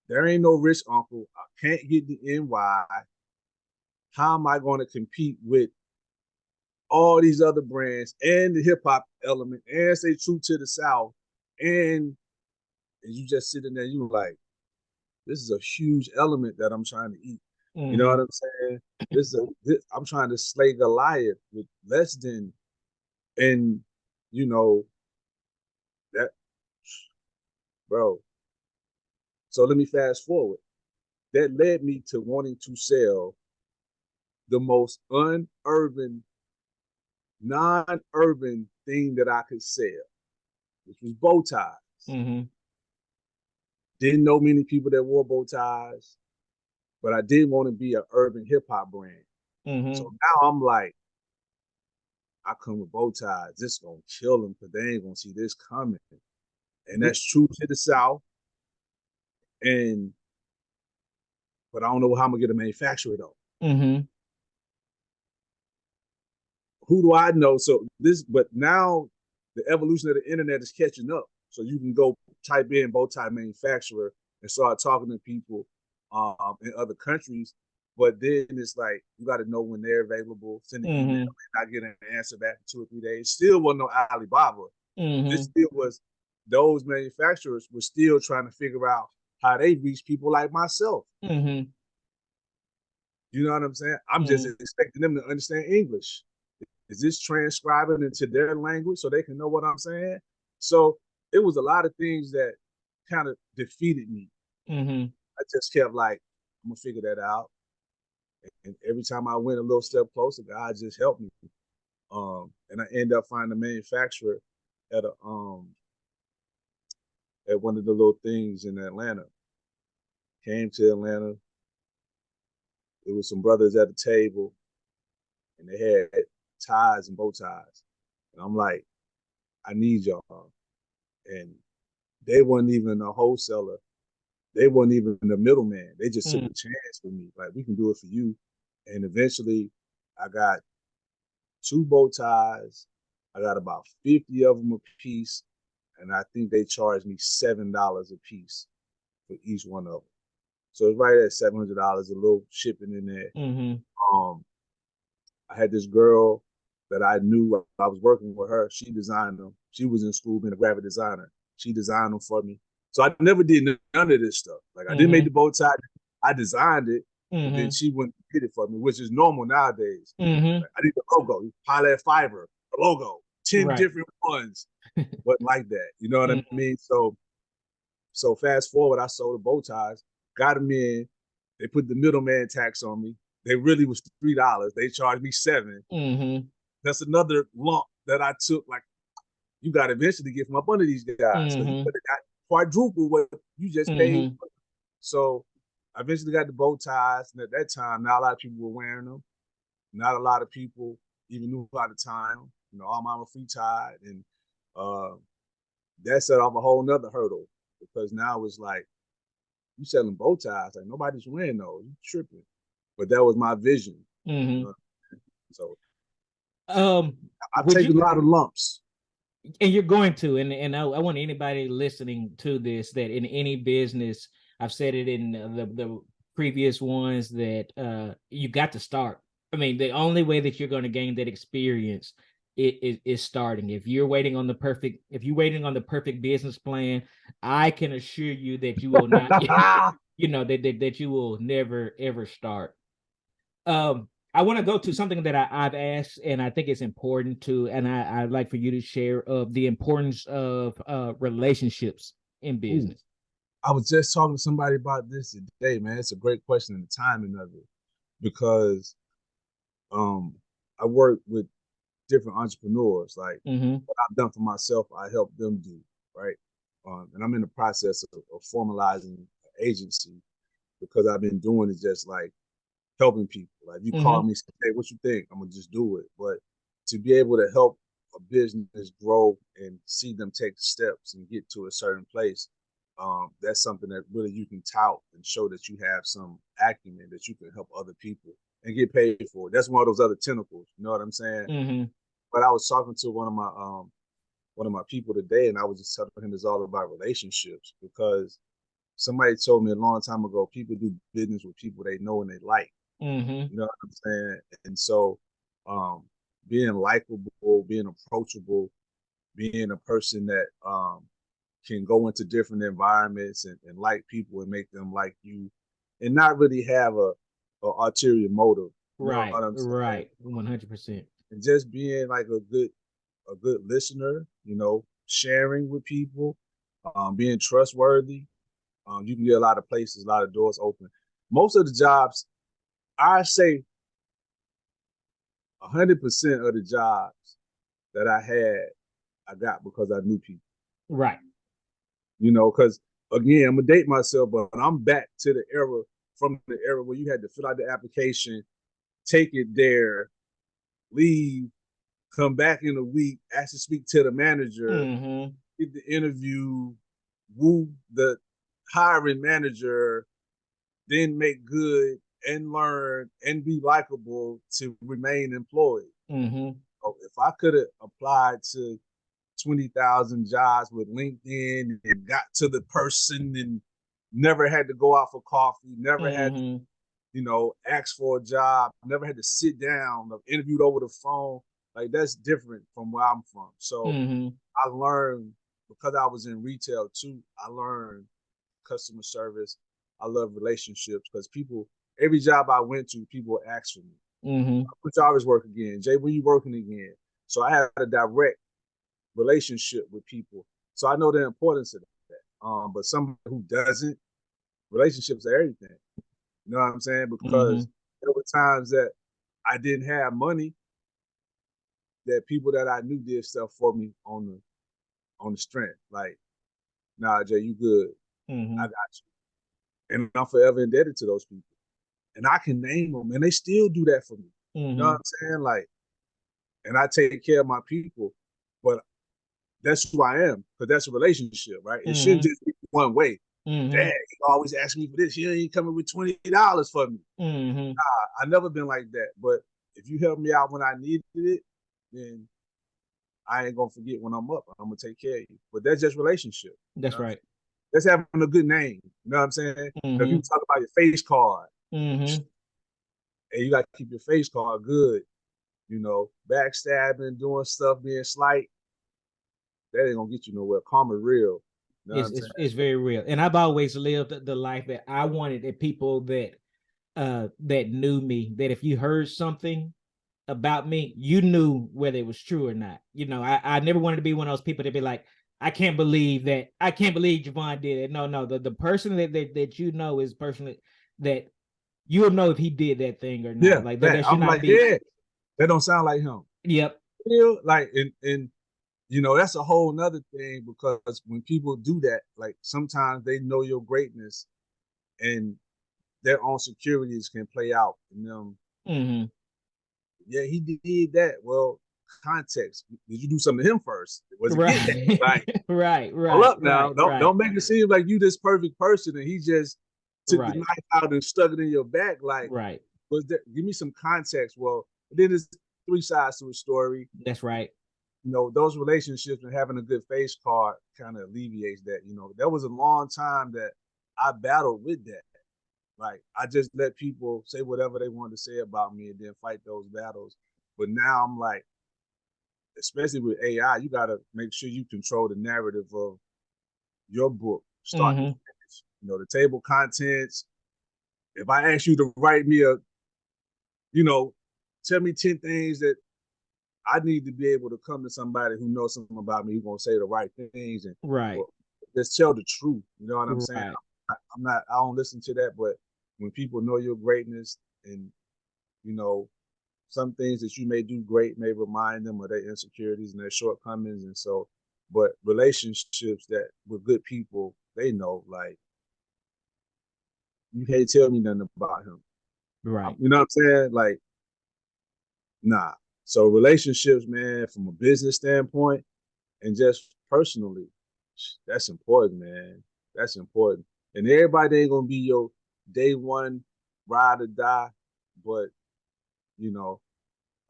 there ain't no rich uncle. I can't get the NY. How am I going to compete with all these other brands and the hip hop element and stay true to the South? And you just sitting there, you like, this is a huge element that I'm trying to eat. You know what I'm saying? I'm trying to slay Goliath with less than, and that, bro. So let me fast forward. That led me to wanting to sell the most unurban, non-urban thing that I could sell, which was bow ties. Mm-hmm. Didn't know many people that wore bow ties, but I did want to be an urban hip hop brand. Mm-hmm. So now I'm like, I come with bow ties. This gonna kill them because they ain't gonna see this coming. And that's true to the South. And but I don't know how I'm gonna get a manufacturer though. Mm-hmm. Who do I know? So this, but now the evolution of the internet is catching up. So you can go type in bow tie manufacturer and start talking to people in other countries. But then it's like you got to know when they're available. Send an email, Mm-hmm. and not get an answer back in 2 or 3 days. Still wasn't no Alibaba. This Mm-hmm. still was those manufacturers were still trying to figure out how they reach people like myself. Mm-hmm. You know what I'm saying? I'm just Mm-hmm. expecting them to understand English. Is this transcribing into their language so they can know what I'm saying? So it was a lot of things that kind of defeated me. Mm-hmm. I just kept like, I'm gonna figure that out. And every time I went a little step closer, God just helped me. And I ended up finding a manufacturer at a at one of the little things in Atlanta. Came to Atlanta. It was some brothers at the table, and they had ties and bow ties. And I'm like, I need y'all. And they weren't even a wholesaler. They weren't even the middleman. They just took a chance with me. Like, we can do it for you. And eventually I got 2 bow ties. I got about 50 of them a piece. And I think they charged me $7 a piece for each one of them. So it's right at $700, a little shipping in there. Mm-hmm. I had this girl that I knew. I was working with her. She designed them. She was in school being a graphic designer. She designed them for me. So I never did none of this stuff. Like, I didn't make Mm-hmm. the bow tie. I designed it, but then Mm-hmm. she wouldn't get it for me, which is normal nowadays. Mm-hmm. Like, I need the logo, pilot fiber, the logo, 10 Right. different ones. Wasn't like that. You know what I Mm-hmm. mean? So fast forward, I sold the bow ties, got them in. They put the middleman tax on me. They really was $3. They charged me $7. Mm-hmm. That's another lump that I took. Like, you got to eventually get from up under these guys because you Mm-hmm. could have got quadruple what you just paid. Mm-hmm. So I eventually got the bow ties, and at that time, not a lot of people were wearing them. Not a lot of people even knew how to tie them. You know, all mine were free tied, and uh, that set off a whole nother hurdle because now it's like you selling bow ties, like nobody's wearing those. You tripping, but that was my vision. You Mm-hmm. know? So Um, I would take a you, lot of lumps. and you're going to, and I want anybody listening to this that in any business, I've said it in the previous ones that you got to start. I mean, the only way that you're going to gain that experience is starting. If you're waiting on the perfect business plan, I can assure you that you will not, you know, that you will never ever start. I want to go to something that I've asked, and I think it's important to, and I'd like for you to share of the importance of relationships in Ooh, business. I was just talking to somebody about this today, man. It's a great question and the timing of it because um, I work with different entrepreneurs. Like, Mm-hmm. what I've done for myself, I help them do, right? And I'm in the process of formalizing an agency because I've been doing it just like helping people. Like, you call Mm-hmm. me and say, hey, what you think? I'm gonna just do it. But to be able to help a business grow and see them take steps and get to a certain place, that's something that really you can tout and show that you have some acumen that you can help other people and get paid for it. That's one of those other tentacles. You know what I'm saying? Mm-hmm. But I was talking to one of my people today, and I was just telling him it's all about relationships because somebody told me a long time ago, people do business with people they know and they like. Mm-hmm. You know what I'm saying? And so, um, being likable, being approachable, being a person that can go into different environments and like people and make them like you, and not really have a ulterior motive. You know Right. what I'm saying? Right. 100%. And just being like a good listener. You know, sharing with people, being trustworthy. You can get a lot of places, a lot of doors open. Most of the jobs, I say 100% of the jobs that I had, I got because I knew people. Right. because again, I'm gonna date myself, but I'm back to the era where you had to fill out the application, take it there, leave, come back in a week, actually speak to the manager, get the interview, woo the hiring manager, then make good and learn and be likable to remain employed. So if I could have applied to 20,000 jobs with LinkedIn and got to the person and never had to go out for coffee, never had to, ask for a job, never had to sit down, interviewed over the phone. Like that's different from where I'm from. So I learned because I was in retail too. I learned customer service. I love relationships because every job I went to, people asked for me. Which I always work again. Jay, when you working again? So I had a direct relationship with people. So I know the importance of that. But someone who doesn't, relationships are everything. You know what I'm saying? Because there were times that I didn't have money that people that I knew did stuff for me on the strength. Like, nah, Jay, you good. I got you. And I'm forever indebted to those people. And I can name them, and they still do that for me. You know what I'm saying? Like, and I take care of my people, but that's who I am, because that's a relationship, right? It shouldn't just be one way. Dad, he always asks me for this. He ain't coming with $20 for me. Nah, I never been like that. But if you help me out when I needed it, then I ain't gonna forget when I'm up. I'm gonna take care of you. But that's just relationship. That's right. That's having a good name. You know what I'm saying? If you talk about your face card, and you got to keep your face card good. Backstabbing, doing stuff, being slight, that ain't gonna get you nowhere. Karma real. You know it's very real. And I've always lived the life that I wanted, that people that knew me, that if you heard something about me, you knew whether it was true or not. I never wanted to be one of those people that be like, I can't believe Javon did it. No, the person that is person that you'll know if he did that thing or not. Yeah, like that should I'm not like, be. yeah, that don't sound like him. Yep. Like, and that's a whole nother thing, because when people do that, like sometimes they know your greatness and their own securities can play out in them. Yeah, he did that. Well, context. Did you do something to him first? Was it getting that? Like, right. Hold up now. Don't make it seem like you this perfect person and he just took the knife out and stuck it in your back. Like, was there? Give me some context. Well, then there's 3 sides to a story. That's right. Those relationships and having a good face card kind of alleviates that. There was a long time that I battled with that. Like, I just let people say whatever they wanted to say about me and then fight those battles. But now I'm like, especially with AI, you got to make sure you control the narrative of your book, start to finish. The table contents. If I ask you to write me tell me 10 things that I need to be able to come to somebody who knows something about me, who's going to say the right things and just tell the truth. You know what I'm saying? I don't listen to that, but when people know your greatness and, some things that you may do great may remind them of their insecurities and their shortcomings. And so, but relationships that with good people, they know, like, you can't tell me nothing about him. Right. You know what I'm saying? Like, nah. So relationships, man, from a business standpoint and just personally, that's important, man. That's important. And everybody ain't going to be your day one ride or die, but,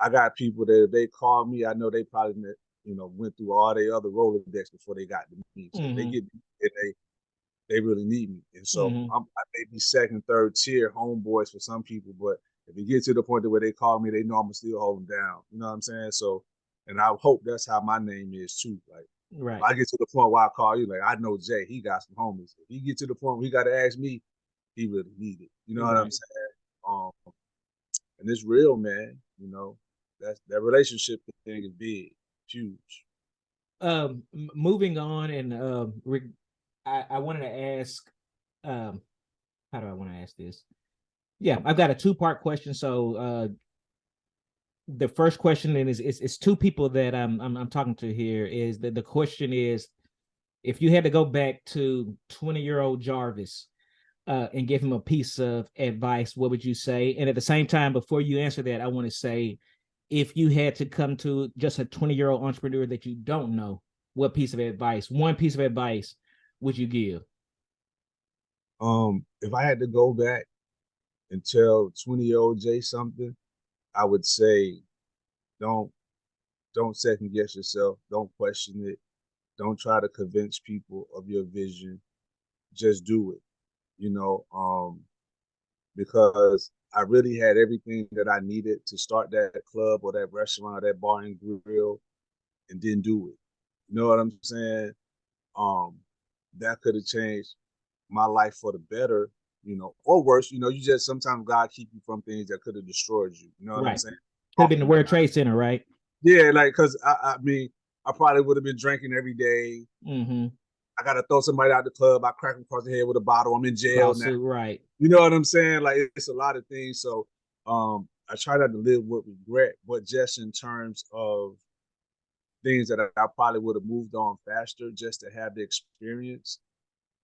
I got people that if they call me, I know they probably, went through all their other Rolodex before they got to me. So they get me, they really need me. And so I may be second, third tier homeboys for some people, but if it gets to the point where they call me, they know I'm still holding down. You know what I'm saying? So, and I hope that's how my name is too. Like, if I get to the point where I call you, like, I know Jay, he got some homies. If he get to the point where he got to ask me, he really need it. You know what I'm saying? And it's real, man. That relationship thing is big, huge. Moving on, and I wanted to ask, how do I want to ask this? Yeah, I've got a 2-part question. So the first question is 2 people that I'm talking to here. Is the question is, if you had to go back to 20-year-old Jarvis and give him a piece of advice, what would you say? And at the same time, before you answer that, I want to say, if you had to come to just a 20-year-old entrepreneur that you don't know, what piece of advice, one piece of advice would you give? If I had to go back and tell 20-year-old Jay something, I would say don't don't second guess yourself. Don't question it. Don't try to convince people of your vision. Just do it. You know, because I really had everything that I needed to start that club or that restaurant or that bar and grill and didn't do it. You know what I'm saying? Um, that could have changed my life for the better, or worse. You just sometimes God keep you from things that could have destroyed you. You know what I'm Right. saying? Could have been the Often, World Trade Center, right? yeah, like because I mean, I probably would have been drinking every day. Mm-hmm. I gotta throw somebody out the club. I crack them across the head with a bottle. I'm in jail now. Lawsuit, right. You know what I'm saying? Like it's a lot of things. So I try not to live with regret, but just in terms of things that I probably would have moved on faster just to have the experience.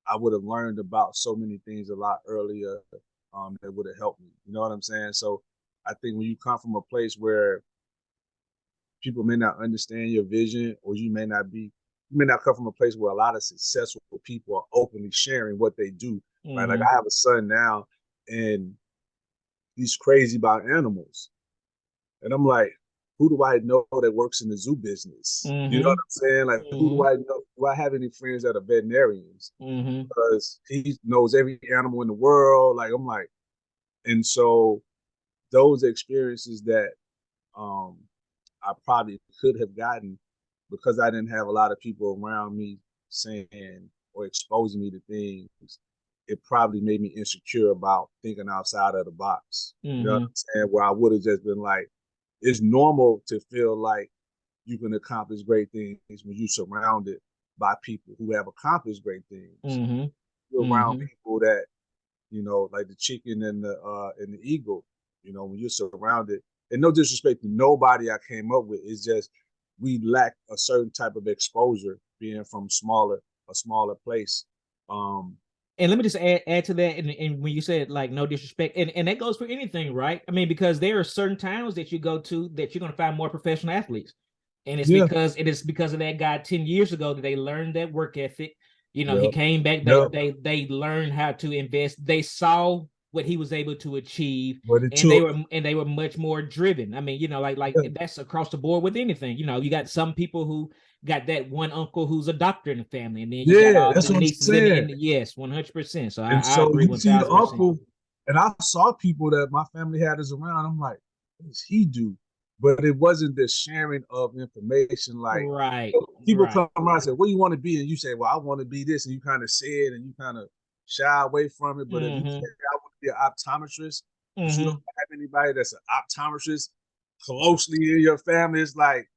I would have learned about so many things a lot earlier that would have helped me. You know what I'm saying? So I think when you come from a place where people may not understand your vision, or you may not come from a place where a lot of successful people are openly sharing what they do. Right? Like Mm-hmm. I have a son now, and he's crazy about animals, and I'm like, who do I know that works in the zoo business? You know what Mm-hmm. I'm saying? Like, who do Mm-hmm. I know? Do I have any friends that are veterinarians? Mm-hmm. Because he knows every animal in the world. Like, I'm like, and so those experiences that um, I probably could have gotten because I didn't have a lot of people around me saying or exposing me to things, it probably made me insecure about thinking outside of the box. You know what Mm-hmm. I'm saying? Where I would have just been like, it's normal to feel like you can accomplish great things when you're surrounded by people who have accomplished great things. Mm-hmm. You're around Mm-hmm. people that, like the chicken and the eagle, when you're surrounded, and no disrespect to nobody I came up with, it's just we lack a certain type of exposure being from a smaller place. Um, And let me just add to that. And when you said like no disrespect, and that goes for anything, right? I mean, because there are certain towns that you go to that you're going to find more professional athletes. And yeah, it is because of that guy 10 years ago that they learned that work ethic. You know, he yeah, came back, yeah. they learned how to invest. They saw what he was able to achieve, But it and they took, were much more driven. I mean, like yeah, that's across the board with anything. You got some people who got that one uncle who's a doctor in the family, and then you got yeah, all that's the what I'm nieces saying. yes, 100%. So And I so agree you see your 1,000%. uncle, and I saw people that my family had us around. I'm like, what does he do? But it wasn't the sharing of information. Like Right, people right. come around and say, "What do you want to be?" And you say, "Well, I want to be this," and you kind of say it, and you kind of shy away from it. But if you say, Mm-hmm. "I want to be an optometrist," but you don't Mm-hmm. have anybody that's an optometrist closely in your family, it's like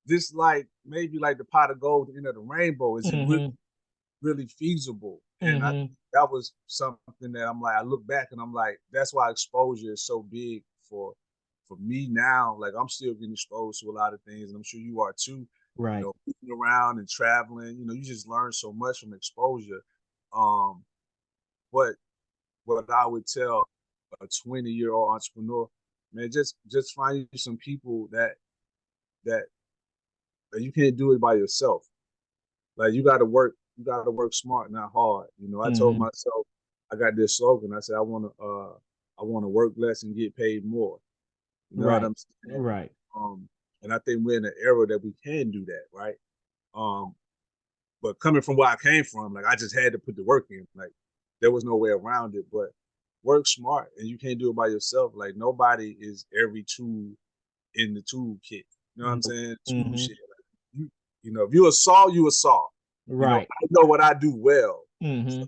this, like maybe like the pot of gold at the end of the rainbow. Is it really Mm-hmm. really feasible? And I Mm-hmm. that was something that I'm like, I look back and I'm like, that's why exposure is so big for me now. Like I'm still getting exposed to a lot of things, and I'm sure you are too. Right. Moving around and traveling, you just learn so much from exposure. Um, but what I would tell a 20-year-old entrepreneur, man, just find you some people that that you can't do it by yourself. Like you got to work smart, not hard. I told Mm-hmm. myself I got this slogan. I said I want to work less and get paid more. You know what Right. I'm saying? Right. Um, and I think we're in an era that we can do that, right? Um, but coming from where I came from, like I just had to put the work in. Like there was no way around it. But work smart, and you can't do it by yourself. Like nobody is every tool in the toolkit. You know what I'm Nope. saying? Tool Mm-hmm. shit. Like, if you're a saw, you a saw. Right. I know what I do well. So Mm-hmm.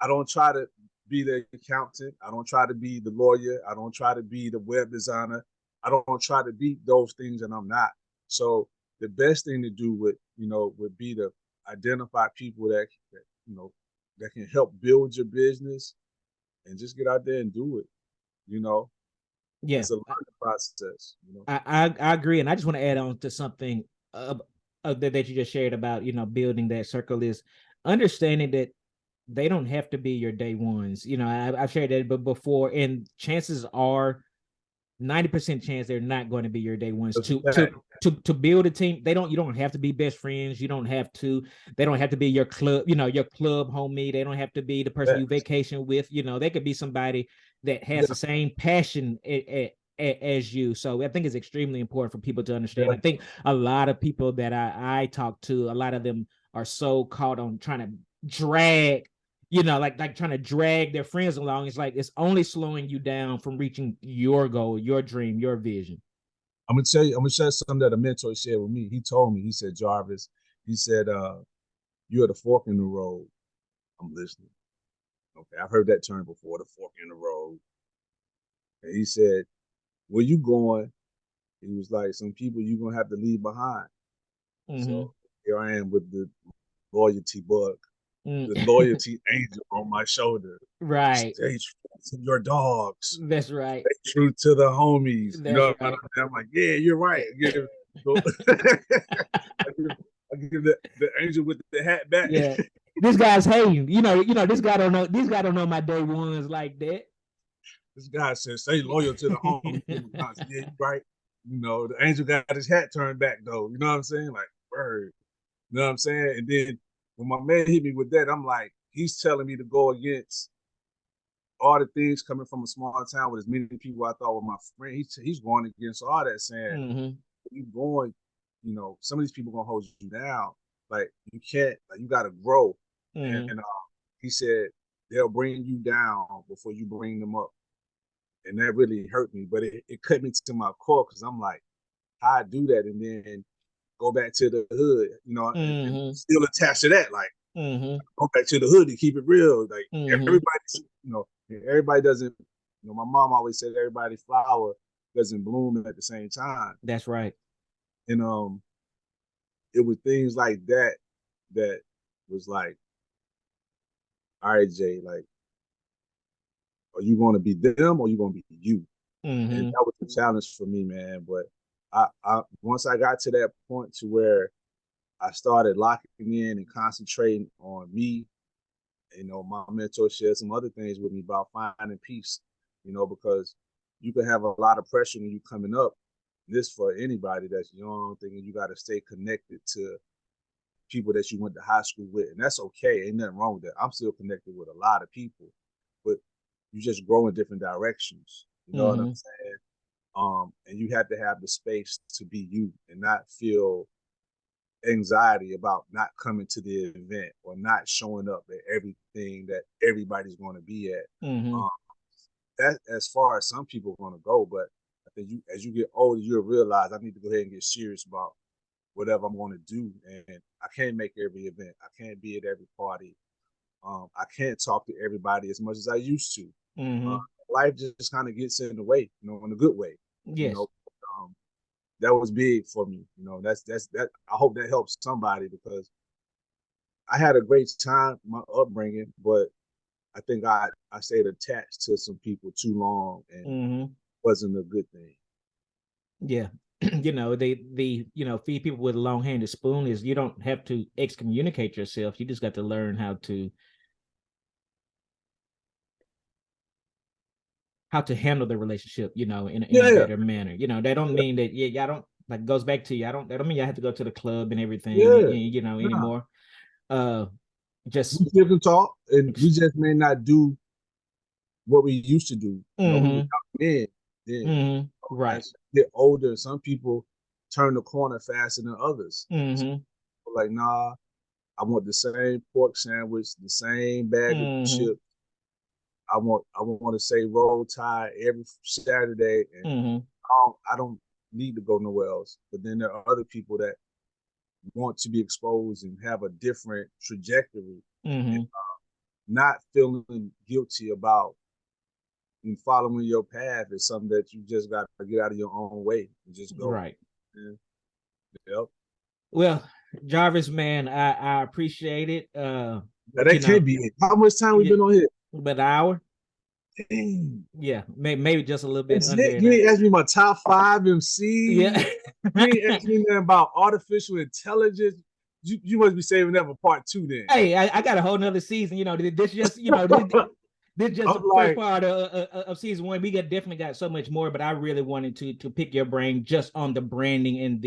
I don't try to be the accountant. I don't try to be the lawyer. I don't try to be the web designer. I don't try to be those things, and I'm not. So the best thing to do would be to identify people that can help build your business and just get out there and do it. You know, Yeah. it's a learning process. I agree, and I just want to add on to something. that you just shared about, building that circle is understanding that they don't have to be your day ones. I've shared that but before, and chances are 90% chance they're not going to be your day ones. To build a team, you don't have to be best friends. They don't have to be your club, your club homie. They don't have to be the person you vacation with. They could be somebody that has the same passion as you. So I think it's extremely important for people to understand. I think a lot of people that I talk to, a lot of them are so caught on trying to drag, like trying to drag their friends along. It's like it's only slowing you down from reaching your goal, your dream, your vision. I'm gonna share something that a mentor shared with me. He told me, he said, Jarvis, he said, you're at a fork in the road. I'm listening. Okay, I've heard that term before, the fork in the road. And he said, where you going? He was like, some people you're gonna have to leave behind. Mm-hmm. So here I am with the loyalty bug, the loyalty angel on my shoulder. Right. Stay true to your dogs. That's right. Stay true to the homies. That's right. I'm like, yeah, you're right. I give the angel with the hat back. Yeah. This guy's hating. This guy don't know. This guy don't know my day ones like that. This guy says, stay loyal to the homies. Yeah, you're right. The angel got his hat turned back though. You know what I'm saying? Like, bird. You know what I'm saying? And then when my man hit me with that, I'm like, he's telling me to go against all the things coming from a small town with as many people I thought were my friend. He's going against all that, saying, you going, some of these people gonna hold you down. Like you can't, like you gotta grow. And he said they'll bring you down before you bring them up. And that really hurt me, but it cut me to my core because I'm like, how I do that, and then go back to the hood, and still attached to that, like go back to the hood and keep it real. Like everybody doesn't. My mom always said everybody's flower doesn't bloom at the same time. That's right. And it was things like that that was like, all right, Jay, like, are you going to be them or are you going to be you? And that was the challenge for me, man. But I once I got to that point to where I started locking in and concentrating on me, my mentor shared some other things with me about finding peace, because you can have a lot of pressure when you coming up. This for anybody that's young, thinking you got to stay connected to people that you went to high school with, and that's okay. Ain't nothing wrong with that. I'm still connected with a lot of people, but you just grow in different directions. You know what I'm saying? And you have to have the space to be you and not feel anxiety about not coming to the event or not showing up at everything that everybody's going to be at. That as far as some people are going to go, but I think as you get older, you'll realize I need to go ahead and get serious about whatever I'm going to do. And I can't make every event. I can't be at every party. I can't talk to everybody as much as I used to. Life just kind of gets in the way, in a good way. Yes. That was big for me. That's that. I hope that helps somebody because I had a great time, my upbringing, but I think I stayed attached to some people too long and wasn't a good thing. Yeah. The feed people with a long-handed spoon is you don't have to excommunicate yourself. You just got to learn how to handle the relationship, in a better manner. They don't mean that, I don't, like, goes back to you. That don't mean I have to go to the club and everything, anymore. Just we still can talk, and we just may not do what we used to do. We were young men. Right. As you get older, some people turn the corner faster than others. So, like, nah, I want the same pork sandwich, the same bag of chips. I want to say Roll Tide every Saturday, and I don't need to go nowhere else. But then there are other people that want to be exposed and have a different trajectory, and not feeling guilty about following your path is something that you just got to get out of your own way and just go. Right. Yep. Well, Jarvis, man, I appreciate it. That can't be it. How much time we been on here? About an hour. Dang. Yeah, maybe just a little bit That's under it. there You now. ain't asked me my top 5 Yeah. MCs. You ain't asked me nothing about artificial intelligence. You must be saving that for part 2 then. Hey, I got a whole nother season. This just, this just I'm the first like, part of season one. We definitely got so much more, but I really wanted to pick your brain just on the branding and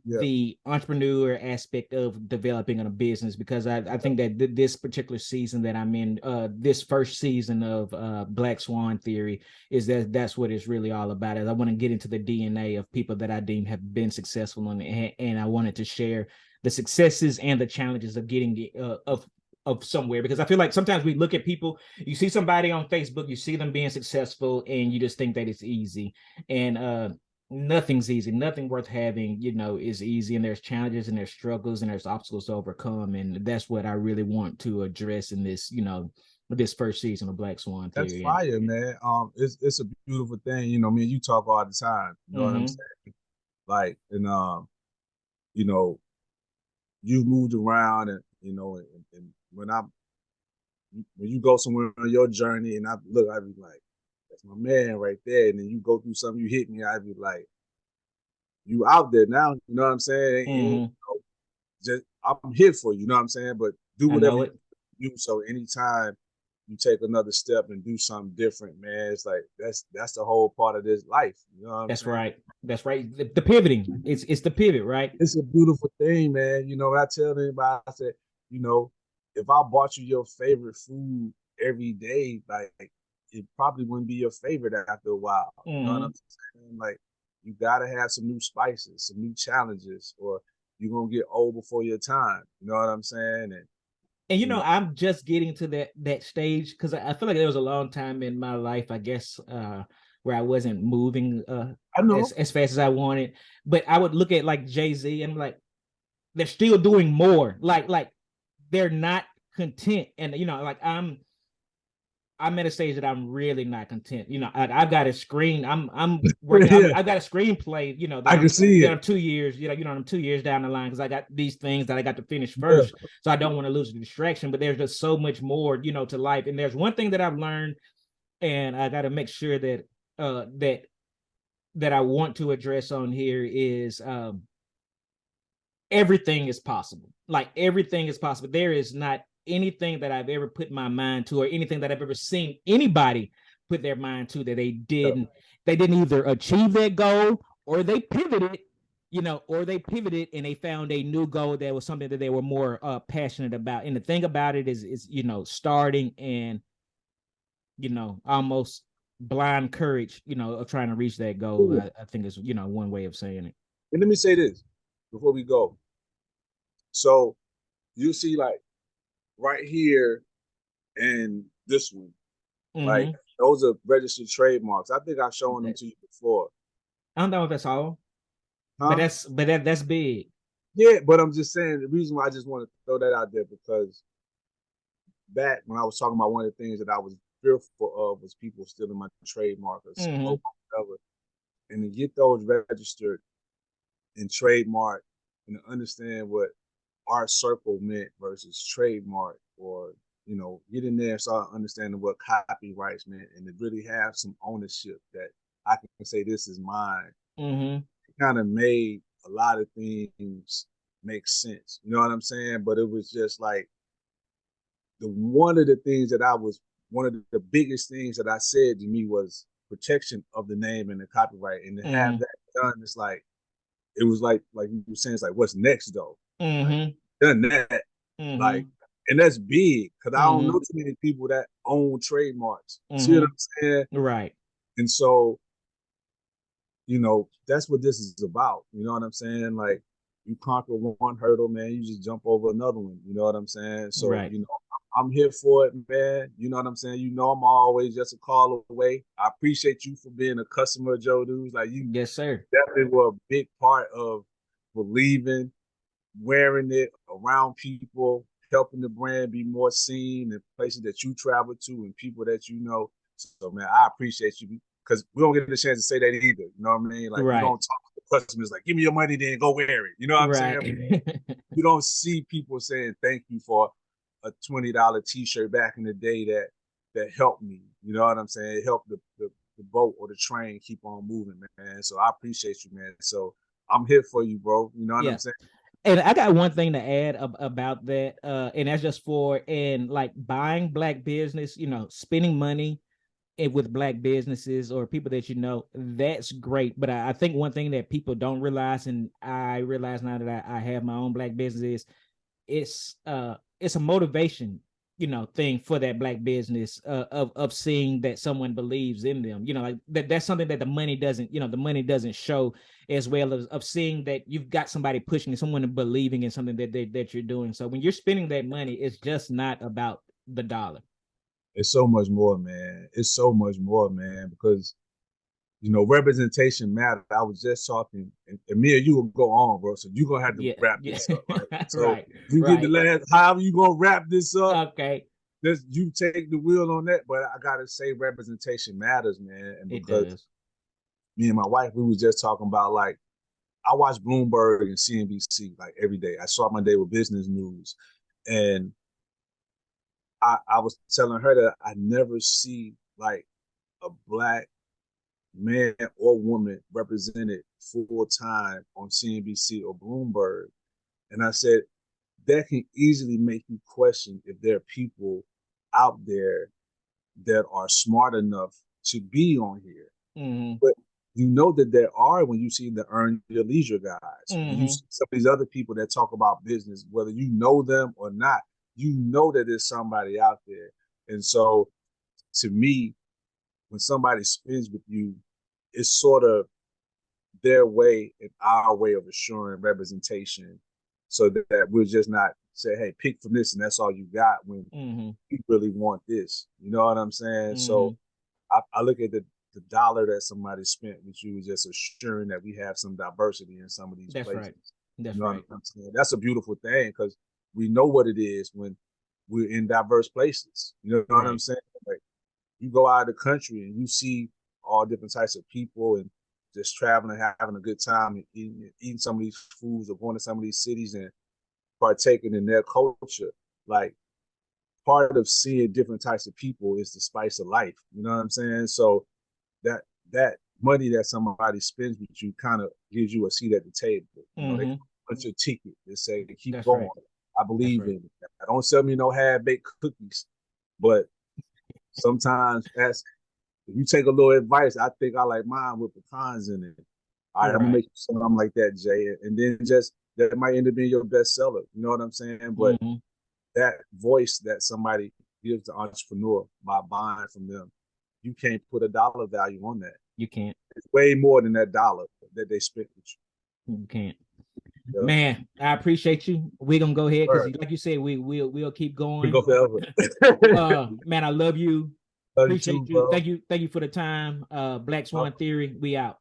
yeah, the entrepreneur aspect of developing a business, because I think that this particular season that I'm in, this first season of Black Swann Theory, is that's what it's really all about. Is I want to get into the DNA of people that I deem have been successful, and I wanted to share the successes and the challenges of getting of somewhere, because I feel like sometimes we look at people, you see somebody on Facebook, you see them being successful, and you just think that it's easy, and nothing's easy. Nothing worth having, is easy. And there's challenges and there's struggles and there's obstacles to overcome. And that's what I really want to address in this, this first season of Black Swann that's Theory. fire, man. It's a beautiful thing. Me and you talk all the time. You know what I'm saying? Like, and you know, you've moved around, and when you go somewhere on your journey, and I'd be like, that's my man right there. And then you go through something, you hit me, I'd be like, you out there now. You know what I'm saying? Just I'm here for you. You know what I'm saying? But do I whatever know you it. do. So anytime you take another step and do something different, man, it's like that's the whole part of this life. You know what I'm That's saying? right. That's right. The pivoting. It's the pivot, right? It's a beautiful thing, man. When I tell anybody, I said, you know, if I bought you your favorite food every day, like it probably wouldn't be your favorite after a while. You know what I'm saying? Like you gotta have some new spices, some new challenges, or you're gonna get old before your time. You know what I'm saying? And You know, I'm just getting to that stage, because I feel like there was a long time in my life, I guess, where I wasn't moving I know. as fast as I wanted. But I would look at like Jay-Z and like, they're still doing more. Like they're not content. And like I'm at a stage that I'm really not content. I've got a screen. I'm working. Yeah, I've got a screenplay. I can see That it. I'm 2 years. I'm 2 years down the line, because I got these things that I got to finish Yeah. first. So I don't want to lose the distraction. But there's just so much more, to life. And there's one thing that I've learned, and I got to make sure that that I want to address on here is everything is possible. Like everything is possible. There is not anything that I've ever put my mind to, or anything that I've ever seen anybody put their mind to, that they didn't either achieve that goal, or they pivoted, and they found a new goal that was something that they were more passionate about. And the thing about it is starting and almost blind courage, of trying to reach that goal. Yeah. I think is one way of saying it. And let me say this before we go. So you see, like right here and this one, like Mm-hmm. those are registered trademarks. I think I've shown them to you before, I don't know if that's all, but huh? that's big. Yeah, but I'm just saying the reason why I just want to throw that out there, because back when I was talking about one of the things that I was fearful of was people stealing my trademark or Mm-hmm. whatever, and to get those registered and trademark, and to understand what art circle meant versus trademark, or get in there and start understanding what copyrights meant, and to really have some ownership that I can say this is mine. Mm-hmm. It kind of made a lot of things make sense. You know what I'm saying? But it was just like one of the things that one of the biggest things that I said to me was protection of the name and the copyright, and to have Mm-hmm. that done, it's like it was like you were saying, it's like what's next though? Like Mm-hmm. done that, like, Mm-hmm. and that's big because I don't know Mm-hmm. too many people that own trademarks. See what Mm-hmm. I'm saying? Right. And so, that's what this is about. You know what I'm saying? Like you conquer one hurdle, man, you just jump over another one. You know what I'm saying? So, Right. I'm here for it, man. You know what I'm saying? I'm always just a call away. I appreciate you for being a customer of Joe Dudes. Like you Yes, sir. definitely were a big part of believing, wearing it around people, helping the brand be more seen in places that you travel to and people that you know. So, man, I appreciate you because we don't get the chance to say that either. You know what I mean? Like, you Right. don't talk to the customers like, give me your money, then go wear it. You know what I'm saying? Right. You don't see people saying thank you for a $20 t-shirt back in the day that that helped me. You know what I'm saying? It helped the boat or the train keep on moving, man. So I appreciate you, man. So I'm here for you, bro. You know what I'm saying? And I got one thing to add about that, and that's just for and like buying black business, you know, spending money with black businesses or people that you know, that's great. But I think one thing that people don't realize, and I realize now that I have my own black business, is it's a motivation, you know, thing for that black business, of seeing that someone believes in them, you know, like that's something that the money doesn't, you know, the money doesn't show, as well as of seeing that you've got somebody pushing, someone believing in something that you're doing. So when you're spending that money, it's just not about the dollar. It's so much more, man. It's so much more, man, because you know, representation matters. I was just talking, and me and you will go on, bro. So you're gonna have to wrap this up, right? So Right, you get the right. last, however you gonna wrap this up. Okay. Just you take the wheel on that. But I gotta say, representation matters, man. And It because does. me and my wife, we was just talking about like I watch Bloomberg and CNBC like every day. I start my day with business news, and I was telling her that I never see like a black man or woman represented full time on CNBC or Bloomberg. And I said, that can easily make you question if there are people out there that are smart enough to be on here. Mm-hmm. But you know that there are when you see the Earn Your Leisure guys. When you Mm-hmm. see some of these other people that talk about business, whether you know them or not, you know that there's somebody out there. And so to me, when somebody spins with you, it's sort of their way and our way of assuring representation so that we're just not say, hey, pick from this and that's all you got when you really want this. You know what I'm saying? So I look at the dollar that somebody spent with you is just assuring that we have some diversity in some of these That's places. right. That's You know right. what I'm saying? That's a beautiful thing because we know what it is when we're in diverse places. You know what I'm saying? Like you go out of the country and you see all different types of people and just traveling, having a good time and eating some of these foods or going to some of these cities and partaking in their culture. Like part of seeing different types of people is the spice of life. You know what I'm saying? So that money that somebody spends with you kind of gives you a seat at the table. You know, they put your ticket. They say, keep That's going. right. I believe in it. I don't sell me no half-baked cookies, but sometimes that's if you take a little advice, I think I like mine with pecans in it. All right, I'm gonna make you something like that, Jay, and then just that might end up being your best seller. You know what I'm saying? But that voice that somebody gives the entrepreneur by buying from them, you can't put a dollar value on that. You can't. It's way more than that dollar that they spent with you. You can't. you. Man, I appreciate you. We're gonna go ahead because, Right. like you said, we'll keep We going. go forever. Man, I love you. Love you Appreciate too, you. bro. Thank you for the time. Black Swann Theory. We out.